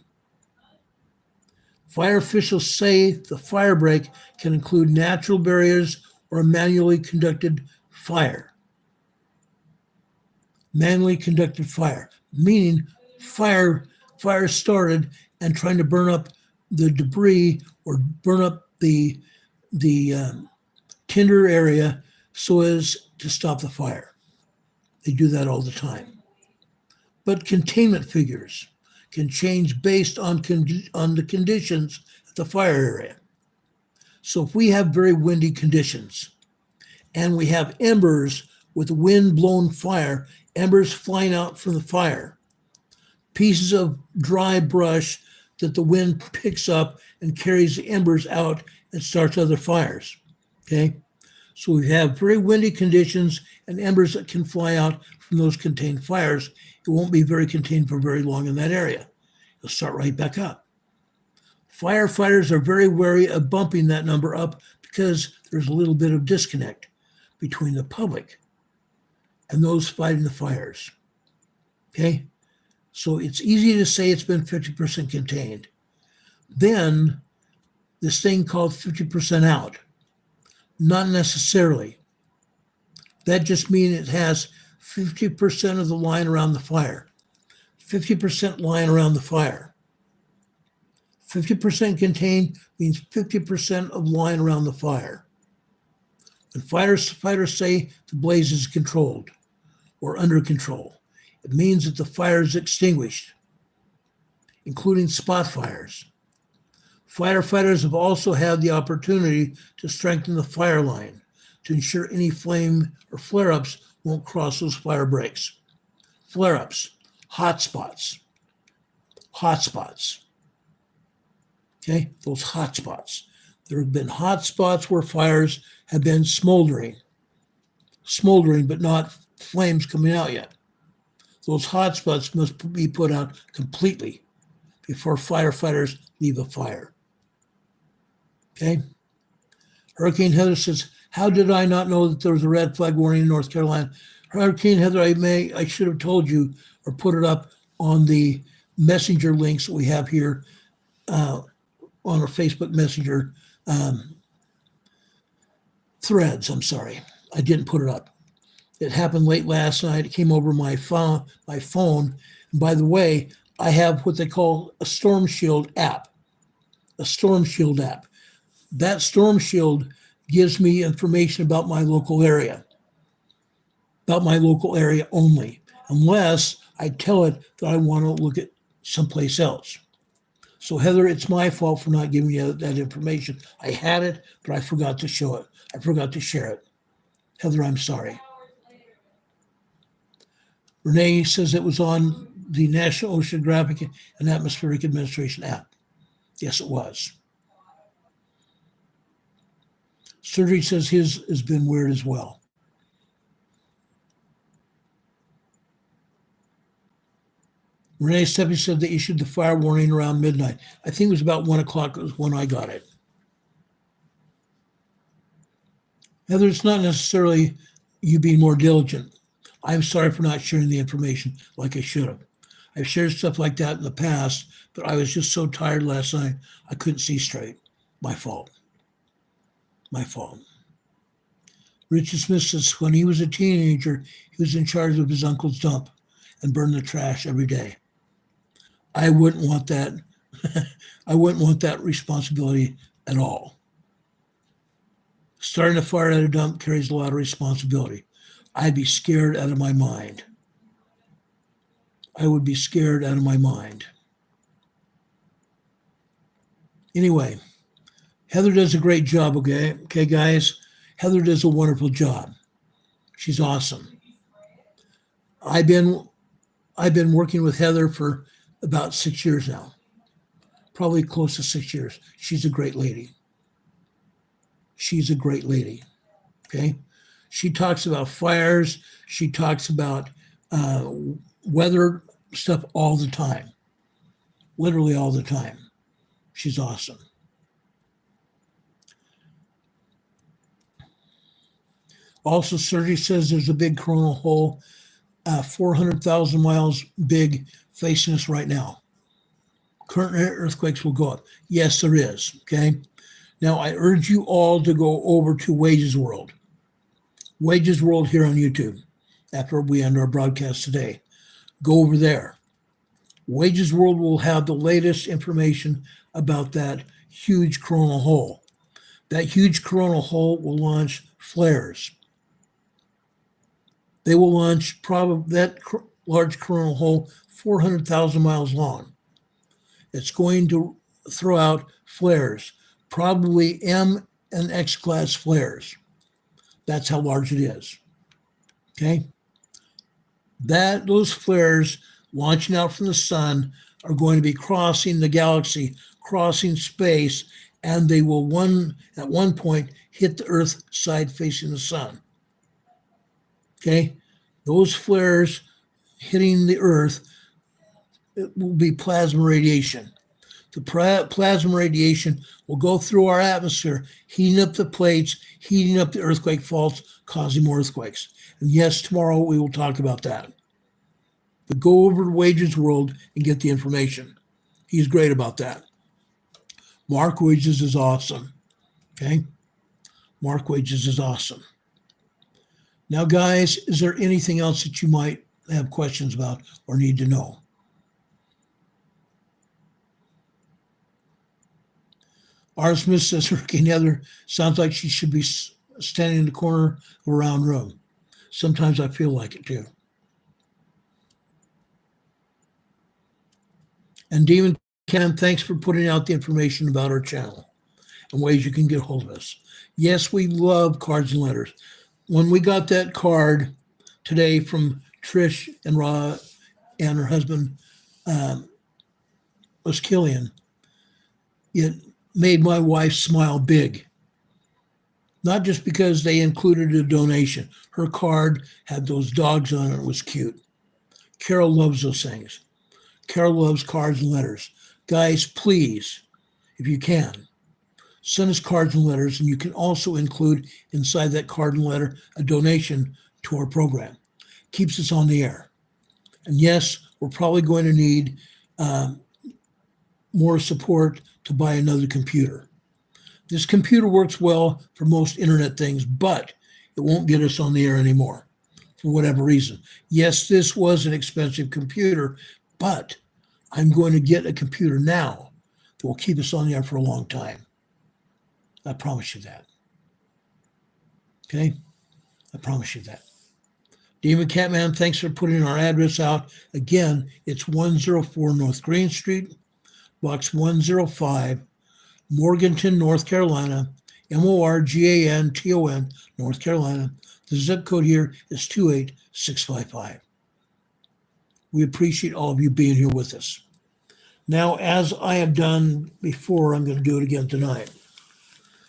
Fire officials say the fire break can include natural barriers or a manually conducted fire. Manually conducted fire, meaning fire started and trying to burn up the debris or burn up the tinder area so as to stop the fire. They do that all the time. But containment figures can change based on the conditions at the fire area. So if we have very windy conditions and we have embers with wind-blown fire, embers flying out from the fire, pieces of dry brush that the wind picks up and carries the embers out and starts other fires, okay? So we have very windy conditions and embers that can fly out from those contained fires. It won't be very contained for very long in that area. It'll start right back up. Firefighters are very wary of bumping that number up because there's a little bit of disconnect between the public and those fighting the fires, okay? So it's easy to say it's been 50% contained. Then this thing called 50% out. Not necessarily. That just means it has 50% of the line around the fire. 50% line around the fire. 50% contained means 50% of line around the fire. When fighters say the blaze is controlled or under control, it means that the fire is extinguished, including spot fires. Firefighters have also had the opportunity to strengthen the fire line to ensure any flame or flare-ups won't cross those fire breaks. Flare-ups, hot spots. Okay, those hot spots. There have been hot spots where fires have been smoldering, but not flames coming out yet. Those hot spots must be put out completely before firefighters leave a fire. Okay? Hurricane Heather says, how did I not know that there was a red flag warning in North Carolina? Hurricane Heather, I should have told you or put it up on the messenger links that we have here on our Facebook Messenger threads. I'm sorry. I didn't put it up. It happened late last night. It came over my phone. And by the way, I have what they call a Storm Shield app. A Storm Shield app. That Storm Shield gives me information about my local area. About my local area only, unless I tell it that I want to look at someplace else. So Heather, it's my fault for not giving you that information. I had it, but I forgot to show it. I forgot to share it. Heather, I'm sorry. Renee says it was on the National Oceanographic and Atmospheric Administration app. Yes, it was. Sergey says his has been weird as well. Renee Steffi said they issued the fire warning around midnight. I think it was about 1 o'clock was when I got it. Heather, it's not necessarily you being more diligent. I'm sorry for not sharing the information like I should have. I've shared stuff like that in the past, but I was just so tired last night, I couldn't see straight. My fault. My fault. Richard Smith says when he was a teenager, he was in charge of his uncle's dump and burned the trash every day. I wouldn't want that. I wouldn't want that responsibility at all. Starting a fire at a dump carries a lot of responsibility. I'd be scared out of my mind. I would be scared out of my mind. Anyway, Heather does a great job, okay? Okay, guys? Heather does a wonderful job. She's awesome. I've been working with Heather for about 6 years now. Probably close to 6 years. She's a great lady. She's a great lady, okay? She talks about fires. She talks about weather stuff all the time. Literally all the time. She's awesome. Also, Sergey says there's a big coronal hole 400,000 miles big facing us right now. Current earthquakes will go up. Yes, there is. Okay. Now, I urge you all to go over to Wages World. Wages World here on YouTube after we end our broadcast today. Go over there. Wages World will have the latest information about that huge coronal hole. That huge coronal hole will launch flares. They will launch probably that large coronal hole 400,000 miles long. It's going to throw out flares, probably M and X class flares. That's how large it is. Okay? Those flares launching out from the sun are going to be crossing the galaxy, crossing space, and they will at one point hit the Earth side facing the sun. Okay? Those flares hitting the Earth, it will be plasma radiation. The plasma radiation will go through our atmosphere, heating up the plates, heating up the earthquake faults, causing more earthquakes. And yes, tomorrow we will talk about that. But go over to Wages World and get the information. He's great about that. Mark Wages is awesome. Okay? Mark Wages is awesome. Now, guys, is there anything else that you might have questions about or need to know? R. Smith says Hurricane Heather sounds like she should be standing in the corner of a round room. Sometimes I feel like it too. And Demon Cam, thanks for putting out the information about our channel and ways you can get hold of us. Yes, we love cards and letters. When we got that card today from Trish and Ra and her husband, was Killian, it made my wife smile big. Not just because they included a donation. Her card had those dogs on it. It was cute. Carol loves those things. Carol loves cards and letters. Guys, please, if you can, send us cards and letters, and you can also include inside that card and letter a donation to our program. Keeps us on the air. And yes, we're probably going to need more support to buy another computer. This computer works well for most internet things, but it won't get us on the air anymore for whatever reason. Yes, this was an expensive computer, but I'm going to get a computer now that will keep us on the air for a long time. I promise you that. Okay? I promise you that. Demon Catman, thanks for putting our address out. Again, it's 104 North Green Street, Box 105, Morganton, North Carolina, Morganton, North Carolina. The zip code here is 28655. We appreciate all of you being here with us. Now, as I have done before, I'm going to do it again tonight.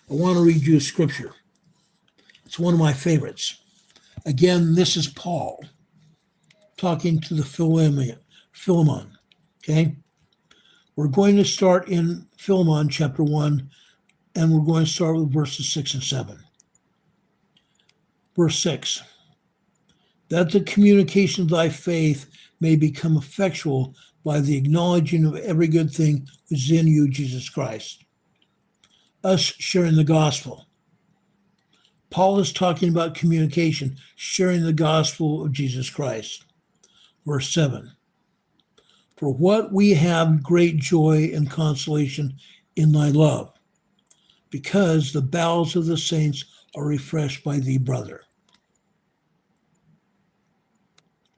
I want to read you a scripture. It's one of my favorites. Again, this is Paul talking to the Philemon. Okay? We're going to start in Philemon chapter 1, and we're going to start with verses 6 and 7. Verse 6, that the communication of thy faith may become effectual by the acknowledging of every good thing which is in you, Jesus Christ. Us sharing the gospel. Paul is talking about communication, sharing the gospel of Jesus Christ. Verse 7, for what we have great joy and consolation in thy love, because the bowels of the saints are refreshed by thee, brother.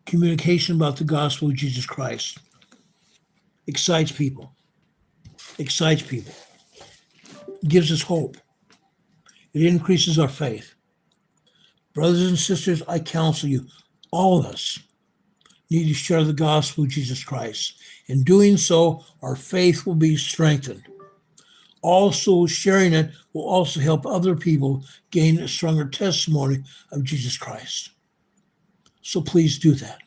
Communication about the gospel of Jesus Christ excites people. Excites people. Gives us hope. It increases our faith. Brothers and sisters, I counsel you, all of us need to share the gospel of Jesus Christ. In doing so, our faith will be strengthened. Also, sharing it will also help other people gain a stronger testimony of Jesus Christ. So please do that.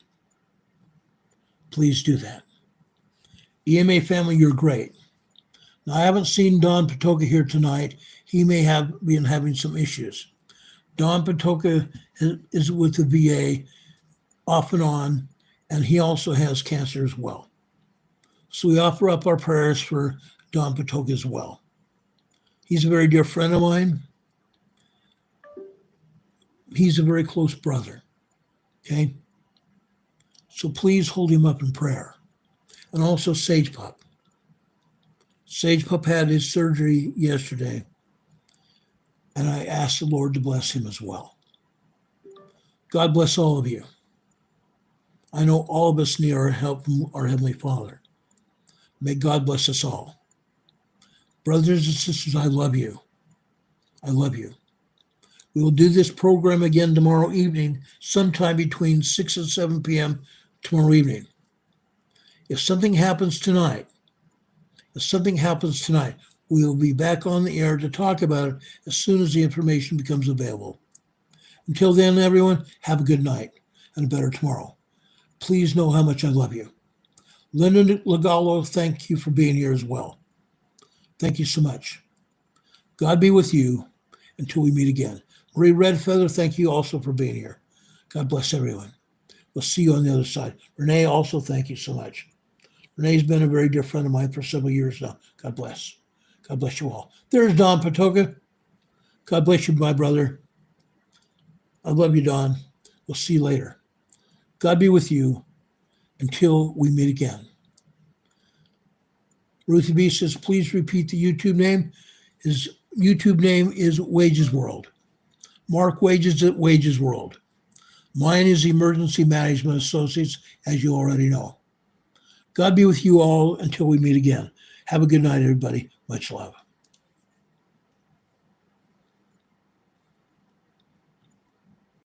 Please do that. EMA family, you're great. Now, I haven't seen Don Patoka here tonight. He may have been having some issues. Don Patoka is with the VA. off and on, and he also has cancer as well. So we offer up our prayers for Don Patoka as well. He's a very dear friend of mine. He's a very close brother. Okay? So please hold him up in prayer. And also Sage Pup. Sage Pup had his surgery yesterday, and I asked the Lord to bless him as well. God bless all of you. I know all of us need our help from our Heavenly Father. May God bless us all. Brothers and sisters, I love you. I love you. We will do this program again tomorrow evening, sometime between 6 and 7 p.m. tomorrow evening. If something happens tonight, we will be back on the air to talk about it as soon as the information becomes available. Until then, everyone, have a good night and a better tomorrow. Please know how much I love you. Linda Lagallo, thank you for being here as well. Thank you so much. God be with you until we meet again. Marie Redfeather, thank you also for being here. God bless everyone. We'll see you on the other side. Renee, also thank you so much. Renee's been a very dear friend of mine for several years now. God bless. God bless you all. There's Don Patoka. God bless you, my brother. I love you, Don. We'll see you later. God be with you until we meet again. Ruthie B says, please repeat the YouTube name. His YouTube name is Wages World. Mark Wages at Wages World. Mine is Emergency Management Associates, as you already know. God be with you all until we meet again. Have a good night, everybody. Much love.